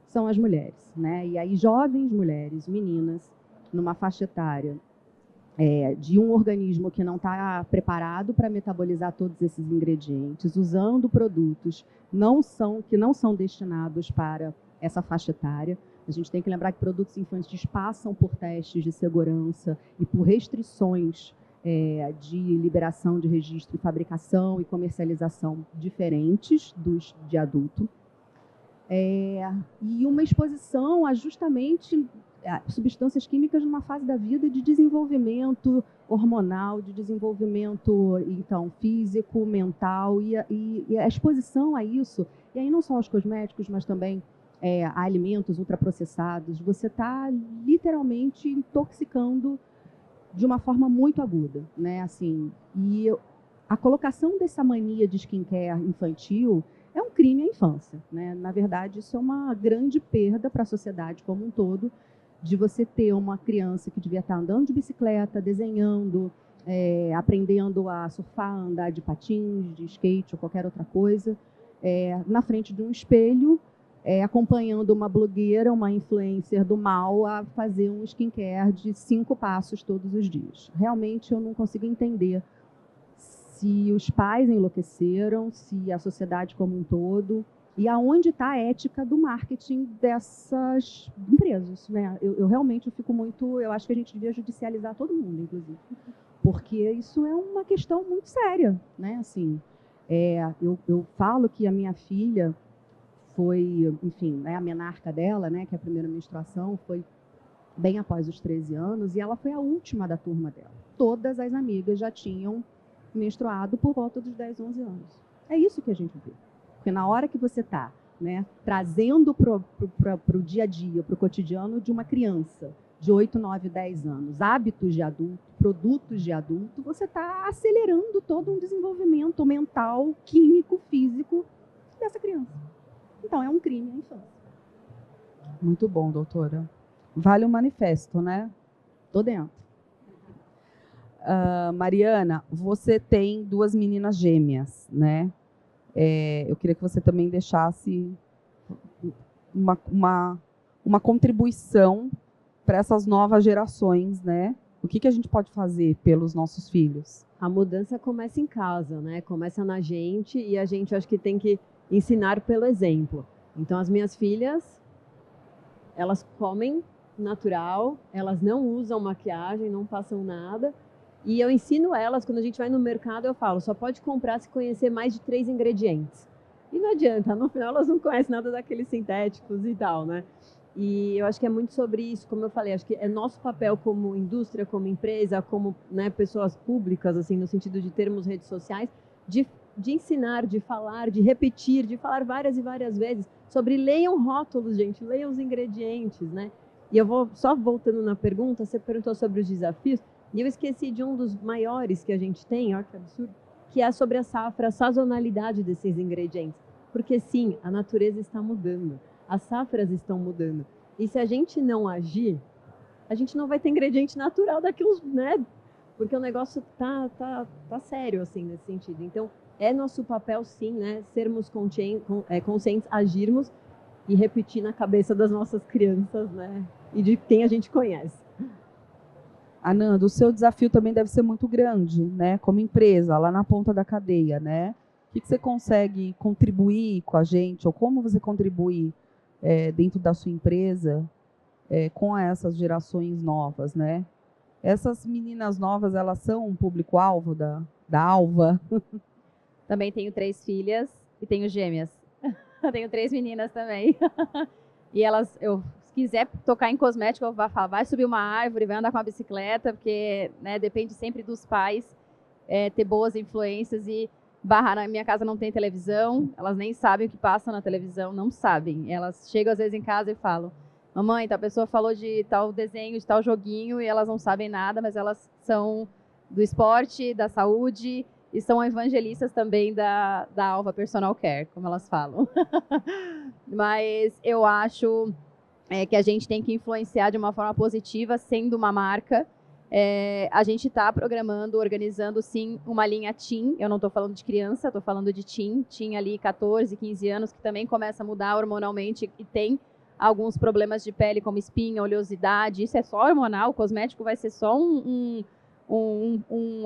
são as mulheres, né? E aí jovens mulheres, meninas, numa faixa etária de um organismo que não está preparado para metabolizar todos esses ingredientes, usando produtos que não são destinados para essa faixa etária. A gente tem que lembrar que produtos infantis passam por testes de segurança e por restrições de liberação de registro, fabricação e comercialização diferentes dos de adulto. E uma exposição a justamente substâncias químicas numa fase da vida de desenvolvimento hormonal, de desenvolvimento, então, físico, mental, e a exposição a isso, e aí não só aos cosméticos, mas também a alimentos ultraprocessados, você está literalmente intoxicando de uma forma muito aguda, né? Assim, e a colocação dessa mania de skincare infantil é um crime à infância, né? Na verdade, isso é uma grande perda para a sociedade como um todo, de você ter uma criança que devia estar andando de bicicleta, desenhando, aprendendo a surfar, andar de patins, de skate ou qualquer outra coisa, na frente de um espelho, acompanhando uma blogueira, uma influencer do mal, a fazer um skincare de 5 passos todos os dias. Realmente eu não consigo entender se os pais enlouqueceram, se a sociedade como um todo, e aonde está a ética do marketing dessas empresas, né? Eu realmente fico muito... Eu acho que a gente devia judicializar todo mundo, inclusive, porque isso é uma questão muito séria, né? Assim, eu falo que a minha filha foi, enfim, a menarca dela, né, que é a primeira menstruação, foi bem após os 13 anos, e ela foi a última da turma dela. Todas as amigas já tinham menstruado por volta dos 10, 11 anos. É isso que a gente vê. Porque na hora que você está, né, trazendo para o dia a dia, para o cotidiano de uma criança de 8, 9, 10 anos, hábitos de adulto, produtos de adulto, você está acelerando todo um desenvolvimento mental, químico, físico dessa criança. Então, é um crime à infância. Muito bom, doutora. Vale o manifesto, né? Tô dentro. Mariana, você tem 2 meninas gêmeas, né? Eu queria que você também deixasse uma contribuição para essas novas gerações, né? O que a gente pode fazer pelos nossos filhos? A mudança começa em casa, né? Começa na gente e a gente acho que tem que ensinar pelo exemplo. Então, as minhas filhas, elas comem natural, elas não usam maquiagem, não passam nada. E eu ensino elas, quando a gente vai no mercado, eu falo, só pode comprar se conhecer mais de 3 ingredientes. E não adianta, no final elas não conhecem nada daqueles sintéticos e tal, né? E eu acho que é muito sobre isso, como eu falei, acho que é nosso papel como indústria, como empresa, como, né, pessoas públicas, assim, no sentido de termos redes sociais, de ensinar, de falar, de repetir, de falar várias e várias vezes sobre leiam rótulos, gente, leiam os ingredientes, né? E eu vou, só voltando na pergunta, você perguntou sobre os desafios, e eu esqueci de um dos maiores que a gente tem, olha que absurdo, que é sobre a safra, a sazonalidade desses ingredientes. Porque sim, a natureza está mudando. As safras estão mudando. E se a gente não agir, a gente não vai ter ingrediente natural daquilo, né? Porque o negócio tá sério, assim, nesse sentido. Então, é nosso papel, sim, né? Sermos conscientes, agirmos e repetir na cabeça das nossas crianças, né? E de quem a gente conhece. Ananda, o seu desafio também deve ser muito grande, né? Como empresa, lá na ponta da cadeia, né? O que você consegue contribuir com a gente, ou como você contribui dentro da sua empresa com essas gerações novas, né? Essas meninas novas, elas são um público-alvo da Alva? Também tenho 3 filhas e tenho gêmeas. Tenho 3 meninas também. E elas, se quiser tocar em cosmético, eu vou falar, vai subir uma árvore, vai andar com uma bicicleta, porque, né, depende sempre dos pais ter boas influências e na minha casa não tem televisão, elas nem sabem o que passa na televisão, não sabem. Elas chegam às vezes em casa e falam, mamãe, tal pessoa falou de tal desenho, de tal joguinho, e elas não sabem nada, mas elas são do esporte, da saúde, e são evangelistas também da Alva Personal Care, como elas falam. Mas eu acho que a gente tem que influenciar de uma forma positiva, sendo uma marca. A gente está programando, organizando, sim, uma linha teen. Eu não estou falando de criança, estou falando de teen. Teen ali, 14, 15 anos, que também começa a mudar hormonalmente e tem alguns problemas de pele, como espinha, oleosidade. Isso é só hormonal, o cosmético vai ser só um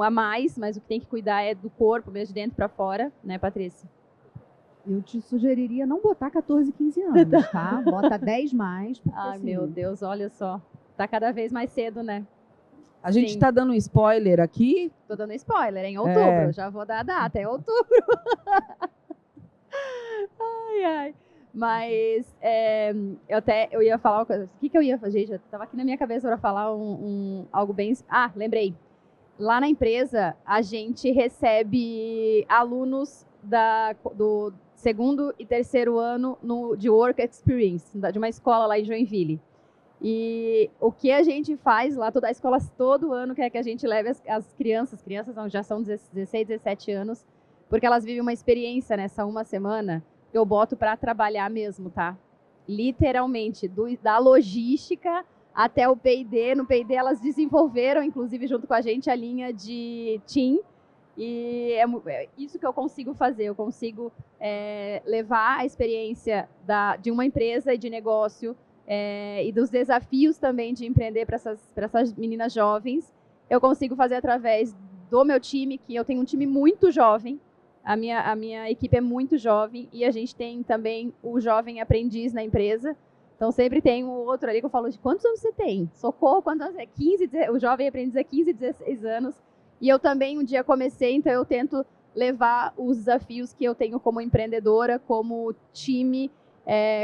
a mais, mas o que tem que cuidar é do corpo, mesmo de dentro para fora, né, Patrícia? Eu te sugeriria não botar 14, 15 anos, tá? Bota 10 mais. Ai, assim, meu Deus, olha só. Tá cada vez mais cedo, né? A gente está dando um spoiler aqui. Tô dando spoiler, em outubro. Já vou dar a data, é outubro. Ai, ai. Mas eu ia falar uma coisa. O que eu ia fazer? Já estava aqui na minha cabeça para falar algo bem... Ah, lembrei. Lá na empresa, a gente recebe alunos do 2º e 3º ano de Work Experience, de uma escola lá em Joinville. E o que a gente faz lá, toda a escola, todo ano quer que a gente leve as crianças não, já são 16, 17 anos, porque elas vivem uma experiência nessa uma semana, eu boto para trabalhar mesmo, tá? Literalmente, da logística até o P&D. No P&D elas desenvolveram, inclusive junto com a gente, a linha de Team. E é isso que eu consigo fazer. Eu consigo levar a experiência de uma empresa e de negócio e dos desafios também de empreender para essas meninas jovens. Eu consigo fazer através do meu time, que eu tenho um time muito jovem. A minha equipe é muito jovem e a gente tem também o jovem aprendiz na empresa. Então, sempre tem um outro ali que eu falo, de quantos anos você tem? Socorro, quantos anos? 15, o jovem aprendiz é 15, 16 anos. E eu também um dia comecei, então eu tento levar os desafios que eu tenho como empreendedora, como time,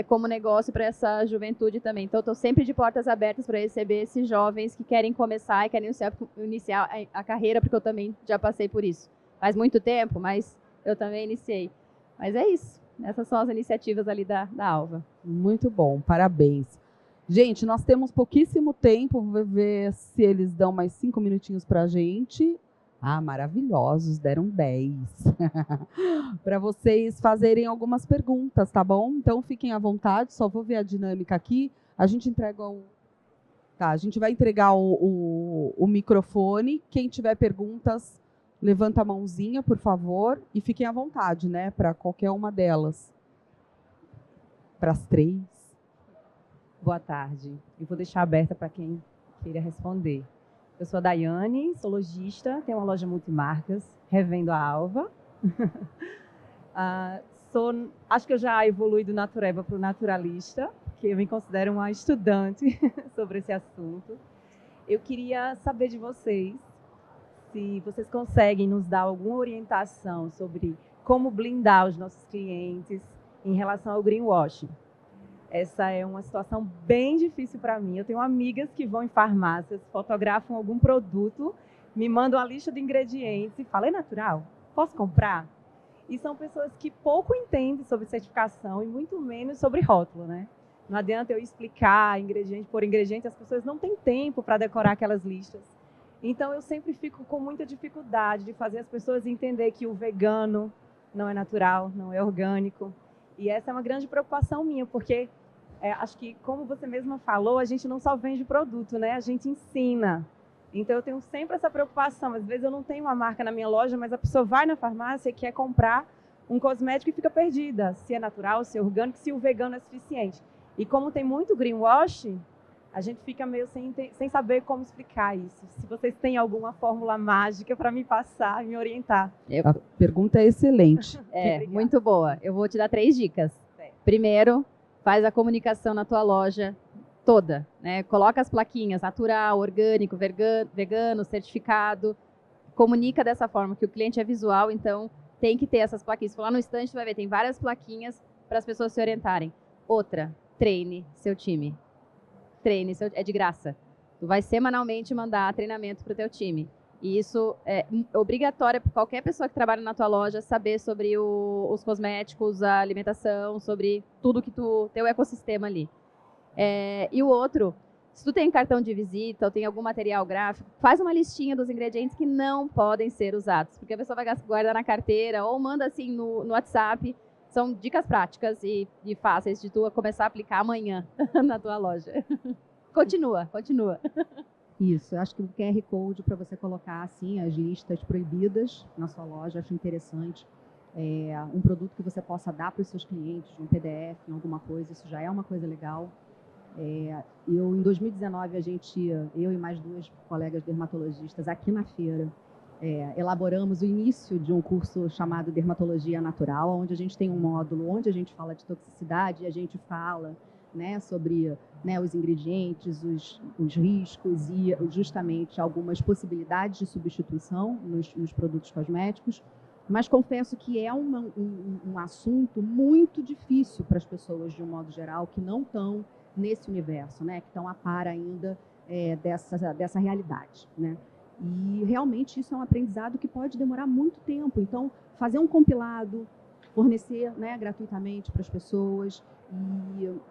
como negócio para essa juventude também. Então, eu estou sempre de portas abertas para receber esses jovens que querem começar e querem iniciar a carreira, porque eu também já passei por isso. Faz muito tempo, mas eu também iniciei. Mas é isso. Essas são as iniciativas ali da Alva. Muito bom, parabéns. Gente, nós temos pouquíssimo tempo, vou ver se eles dão mais 5 minutinhos para a gente. Ah, maravilhosos, deram 10. Para vocês fazerem algumas perguntas, tá bom? Então, fiquem à vontade, só vou ver a dinâmica aqui. A gente entrega a gente vai entregar o microfone. Quem tiver perguntas, levanta a mãozinha, por favor, e fiquem à vontade, né, para qualquer uma delas. Para as 3. Boa tarde. Eu vou deixar aberta para quem queira responder. Eu sou a Daiane, sou lojista, tenho uma loja multimarcas, revendo a Alva. Acho que eu já evolui do natureba para o naturalista, que eu me considero uma estudante sobre esse assunto. Eu queria saber de vocês se vocês conseguem nos dar alguma orientação sobre como blindar os nossos clientes em relação ao greenwashing. Essa é uma situação bem difícil para mim. Eu tenho amigas que vão em farmácias, fotografam algum produto, me mandam a lista de ingredientes e falam, é natural? Posso comprar? E são pessoas que pouco entendem sobre certificação e muito menos sobre rótulo, né? Não adianta eu explicar ingrediente por ingrediente, as pessoas não têm tempo para decorar aquelas listas. Então, eu sempre fico com muita dificuldade de fazer as pessoas entender que o vegano não é natural, não é orgânico. E essa é uma grande preocupação minha, porque acho que, como você mesma falou, a gente não só vende produto, né? A gente ensina. Então, eu tenho sempre essa preocupação. Às vezes, eu não tenho uma marca na minha loja, mas a pessoa vai na farmácia e quer comprar um cosmético e fica perdida. Se é natural, se é orgânico, se o vegano é suficiente. E como tem muito greenwashing, a gente fica meio sem saber como explicar isso. Se vocês têm alguma fórmula mágica para me passar e me orientar. A pergunta é excelente. Muito boa. Eu vou te dar 3 dicas. Primeiro, faz a comunicação na tua loja toda, né? Coloca as plaquinhas, natural, orgânico, vegano, certificado. Comunica dessa forma, que o cliente é visual, então tem que ter essas plaquinhas. Se for lá no estande, tu vai ver, tem várias plaquinhas para as pessoas se orientarem. Outra, treine seu time. É de graça. Tu vai semanalmente mandar treinamento para o teu time. E isso é obrigatório para qualquer pessoa que trabalha na tua loja saber sobre os cosméticos, a alimentação, sobre tudo que teu ecossistema ali. E o outro, se tu tem cartão de visita ou tem algum material gráfico, faz uma listinha dos ingredientes que não podem ser usados, porque a pessoa vai guardar na carteira ou manda assim no WhatsApp. São dicas práticas e fáceis de tu começar a aplicar amanhã na tua loja. Continua. Isso, eu acho que o QR Code para você colocar assim as listas proibidas na sua loja, acho interessante. Um produto que você possa dar para os seus clientes, um PDF, alguma coisa, isso já é uma coisa legal. Em 2019, eu e mais 2 colegas dermatologistas aqui na feira, elaboramos o início de um curso chamado Dermatologia Natural, onde a gente tem um módulo onde a gente fala de toxicidade e a gente fala, né, sobre, né, os ingredientes, os riscos e justamente algumas possibilidades de substituição nos produtos cosméticos. Mas confesso que é um assunto muito difícil para as pessoas, de um modo geral, que não estão nesse universo, né, que estão a par ainda dessa realidade, né? E realmente isso é um aprendizado que pode demorar muito tempo. Então, fazer um compilado, fornecer, né, gratuitamente para as pessoas eu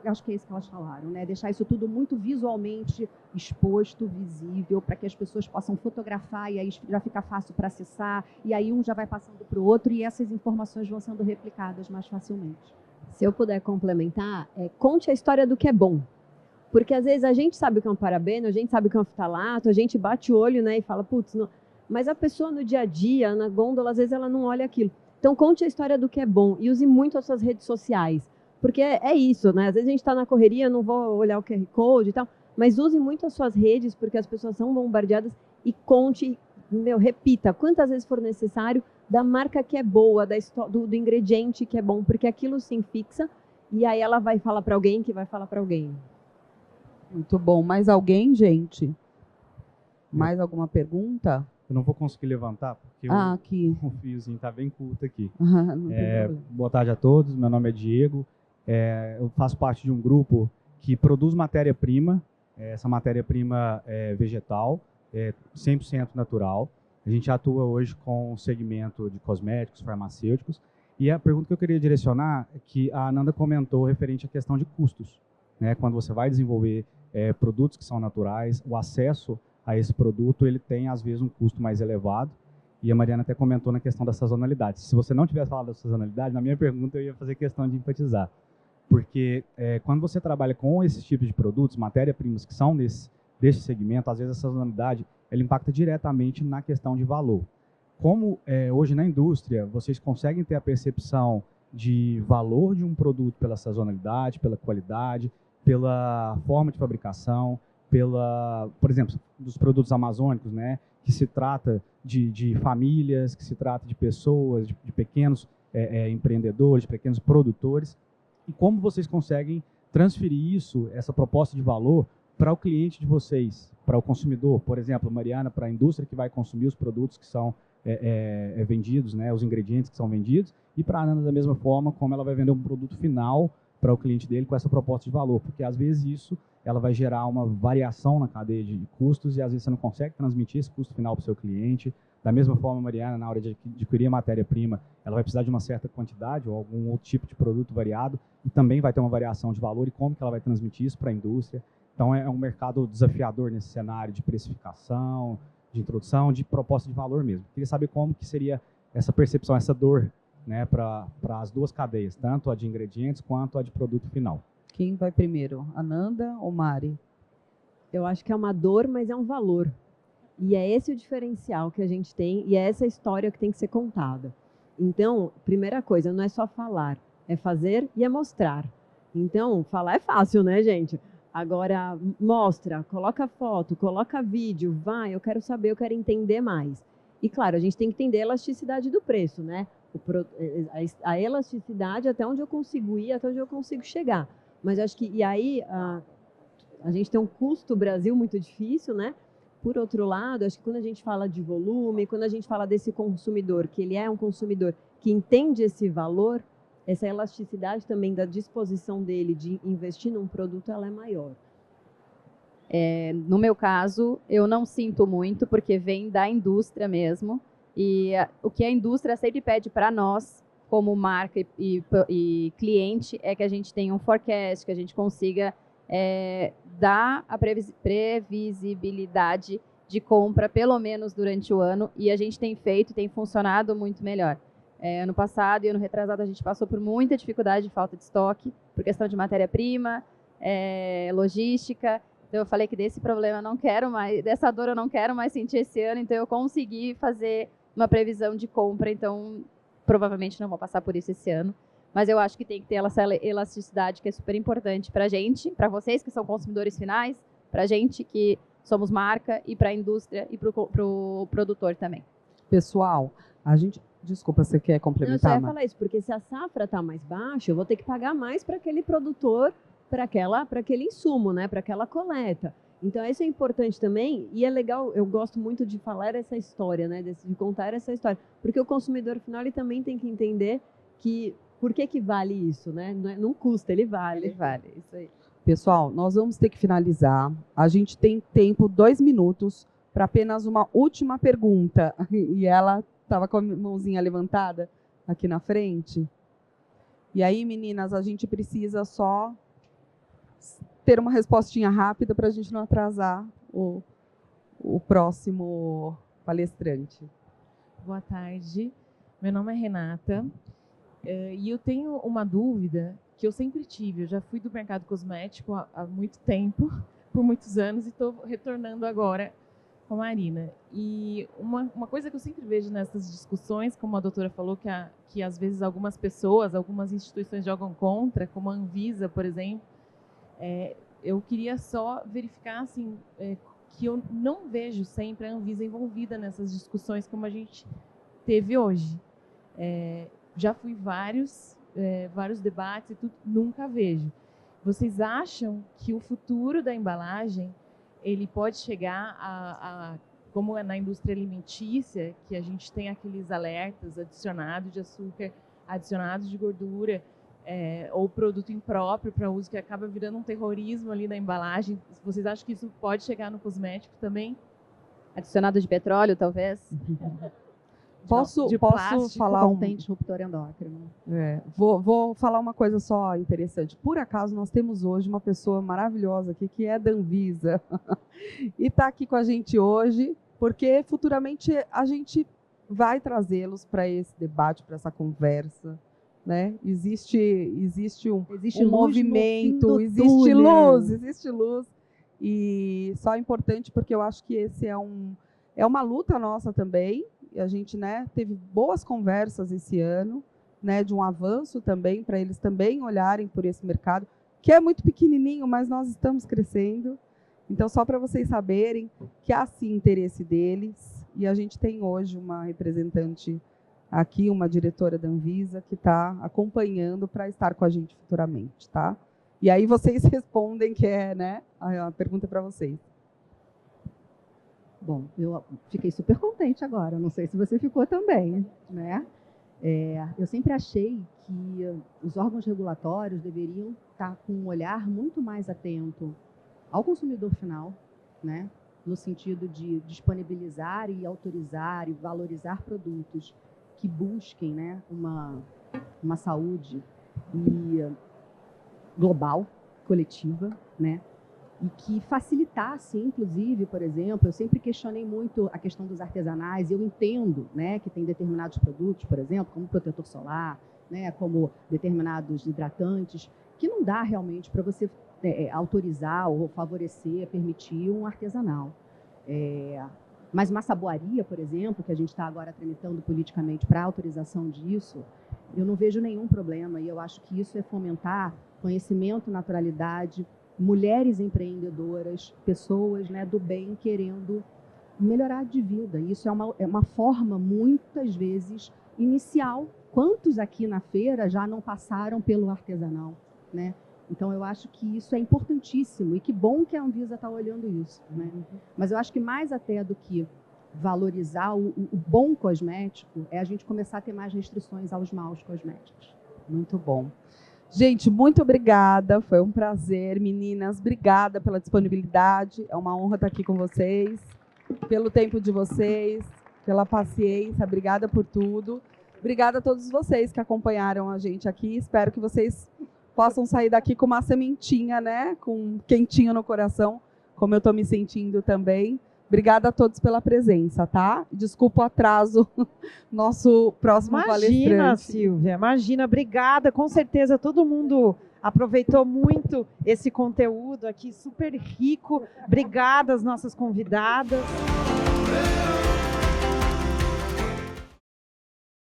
acho que é isso que elas falaram, né? Deixar isso tudo muito visualmente exposto, visível, para que as pessoas possam fotografar e aí já fica fácil para acessar, e aí um já vai passando para o outro e essas informações vão sendo replicadas mais facilmente. Se eu puder complementar, conte a história do que é bom. Porque às vezes a gente sabe o que é um parabeno, a gente sabe o que é um fitalato, a gente bate o olho, né, e fala, putz, não. Mas a pessoa no dia a dia, na gôndola, às vezes ela não olha aquilo. Então conte a história do que é bom e use muito as suas redes sociais. Porque é isso, né? Às vezes a gente está na correria, não vou olhar o QR Code e tal, mas use muito as suas redes, porque as pessoas são bombardeadas, e conte, repita, quantas vezes for necessário, da marca que é boa, do ingrediente que é bom, porque aquilo sim fixa, e aí ela vai falar para alguém que vai falar para alguém. Muito bom. Mais alguém, gente? Mais alguma pergunta? Eu não vou conseguir levantar, porque aqui. o fiozinho está bem curto aqui. Não tem problema. Boa tarde a todos, meu nome é Diego. Eu faço parte de um grupo que produz matéria-prima. Essa matéria-prima é vegetal, 100% natural. A gente atua hoje com o segmento de cosméticos, farmacêuticos. E a pergunta que eu queria direcionar é que a Ananda comentou referente à questão de custos, né? Quando você vai desenvolver produtos que são naturais, o acesso a esse produto ele tem, às vezes, um custo mais elevado. E a Mariana até comentou na questão da sazonalidade. Se você não tivesse falado da sazonalidade, na minha pergunta eu ia fazer questão de enfatizar. Porque quando você trabalha com esses tipos de produtos, matérias-primas que são desse segmento, às vezes a sazonalidade ela impacta diretamente na questão de valor. Como hoje na indústria vocês conseguem ter a percepção de valor de um produto pela sazonalidade, pela qualidade, pela forma de fabricação, por exemplo, dos produtos amazônicos, né, que se trata de famílias, que se trata de pessoas, de pequenos empreendedores, de pequenos produtores, e como vocês conseguem transferir isso, essa proposta de valor, para o cliente de vocês, para o consumidor, por exemplo, Mariana, para a indústria que vai consumir os produtos que são vendidos, né, os ingredientes que são vendidos, e para a Ananda da mesma forma, como ela vai vender um produto final para o cliente dele com essa proposta de valor, porque às vezes isso ela vai gerar uma variação na cadeia de custos e às vezes você não consegue transmitir esse custo final para o seu cliente. Da mesma forma, Mariana, na hora de adquirir a matéria-prima, ela vai precisar de uma certa quantidade ou algum outro tipo de produto variado e também vai ter uma variação de valor e como que ela vai transmitir isso para a indústria. Então, é um mercado desafiador nesse cenário de precificação, de introdução, de proposta de valor mesmo. Queria saber como que seria essa percepção, essa dor, né, para as duas cadeias, tanto a de ingredientes quanto a de produto final. Quem vai primeiro, Ananda ou Mari? Eu acho que é uma dor, mas é um valor. E é esse o diferencial que a gente tem e é essa história que tem que ser contada. Então, primeira coisa, não é só falar, é fazer e é mostrar. Então, falar é fácil, né, gente? Agora, mostra, coloca foto, coloca vídeo, vai, eu quero saber, eu quero entender mais. E, claro, a gente tem que entender a elasticidade do preço, né? A elasticidade até onde eu consigo ir, até onde eu consigo chegar. Mas acho que, e aí, a gente tem um custo Brasil muito difícil, né? Por outro lado, acho que quando a gente fala de volume, quando a gente fala desse consumidor, que ele é um consumidor que entende esse valor, essa elasticidade também da disposição dele de investir num produto, ela é maior. No meu caso, eu não sinto muito, porque vem da indústria mesmo. E o que a indústria sempre pede para nós, como marca e cliente, é que a gente tenha um forecast, que a gente consiga dar a previsibilidade de compra, pelo menos durante o ano, e a gente tem feito e tem funcionado muito melhor. Ano passado e ano retrasado a gente passou por muita dificuldade de falta de estoque, por questão de matéria-prima, logística. Então eu falei que desse problema eu não quero mais, dessa dor eu não quero mais sentir esse ano, então eu consegui fazer uma previsão de compra, então provavelmente não vou passar por isso esse ano. Mas eu acho que tem que ter essa elasticidade que é super importante para a gente, para vocês que são consumidores finais, para a gente que somos marca e para a indústria e para o produtor também. Pessoal, a gente... Desculpa, você quer complementar? Eu só ia falar isso, porque se a safra está mais baixa, eu vou ter que pagar mais para aquele produtor, para aquele insumo, né, para aquela coleta. Então, isso é importante também, e é legal, eu gosto muito de falar essa história, né, de contar essa história, porque o consumidor final ele também tem que entender que por que vale isso, né? Não custa, ele vale. Ele vale, isso aí. Pessoal, nós vamos ter que finalizar. A gente tem tempo, 2 minutos, para apenas uma última pergunta. E ela estava com a mãozinha levantada aqui na frente. E aí, meninas, a gente precisa só ter uma respostinha rápida para a gente não atrasar o próximo palestrante. Boa tarde, meu nome é Renata e eu tenho uma dúvida que eu sempre tive. Eu já fui do mercado cosmético há muito tempo, por muitos anos, e estou retornando agora com a Marina. E uma coisa que eu sempre vejo nessas discussões, como a doutora falou, que às vezes algumas pessoas, algumas instituições jogam contra, como a Anvisa, por exemplo, eu queria só verificar assim, que eu não vejo sempre a Anvisa envolvida nessas discussões como a gente teve hoje. Já fui vários debates e tudo, nunca vejo. Vocês acham que o futuro da embalagem ele pode chegar como é na indústria alimentícia, que a gente tem aqueles alertas adicionados de açúcar, adicionados de gordura, ou produto impróprio para uso, que acaba virando um terrorismo ali na embalagem. Vocês acham que isso pode chegar no cosmético também? Adicionado de petróleo, talvez? Posso falar disruptor endócrino. Vou falar uma coisa só interessante. Por acaso, nós temos hoje uma pessoa maravilhosa aqui, que é da Anvisa, e está aqui com a gente hoje, porque futuramente a gente vai trazê-los para esse debate, para essa conversa. Né? Existe um movimento, existe luz. E só é importante porque eu acho que esse é uma luta nossa também. E a gente, né, teve boas conversas esse ano, né, de um avanço também, para eles também olharem por esse mercado, que é muito pequenininho, mas nós estamos crescendo. Então, só para vocês saberem que há sim interesse deles, e a gente tem hoje uma representante aqui, uma diretora da Anvisa, que está acompanhando para estar com a gente futuramente, tá? E aí vocês respondem, que é, né, a pergunta para vocês. Bom, eu fiquei super contente agora, não sei se você ficou também, né? Eu sempre achei que os órgãos regulatórios deveriam estar com um olhar muito mais atento ao consumidor final, né? No sentido de disponibilizar e autorizar e valorizar produtos que busquem, né, uma saúde global, coletiva, né? E que facilitasse, inclusive, por exemplo, eu sempre questionei muito a questão dos artesanais, e eu entendo, né, que tem determinados produtos, por exemplo, como protetor solar, né, como determinados hidratantes, que não dá realmente para você autorizar ou favorecer, permitir um artesanal. Mas uma saboaria, por exemplo, que a gente está agora tramitando politicamente para a autorização disso, eu não vejo nenhum problema, e eu acho que isso é fomentar conhecimento, naturalidade, mulheres empreendedoras, pessoas, né, do bem querendo melhorar de vida. Isso é uma forma, muitas vezes, inicial. Quantos aqui na feira já não passaram pelo artesanal, né? Então, eu acho que isso é importantíssimo, e que bom que a Anvisa está olhando isso, né? Mas eu acho que mais até do que valorizar o bom cosmético, é a gente começar a ter mais restrições aos maus cosméticos. Muito bom. Gente, muito obrigada, foi um prazer. Meninas, obrigada pela disponibilidade, é uma honra estar aqui com vocês, pelo tempo de vocês, pela paciência, obrigada por tudo. Obrigada a todos vocês que acompanharam a gente aqui, espero que vocês possam sair daqui com uma sementinha, né, com um quentinho no coração, como eu estou me sentindo também. Obrigada a todos pela presença, tá? Desculpa o atraso, nosso próximo palestrante. Imagina, Silvia, imagina, obrigada. Com certeza todo mundo aproveitou muito esse conteúdo aqui, super rico. Obrigada às nossas convidadas.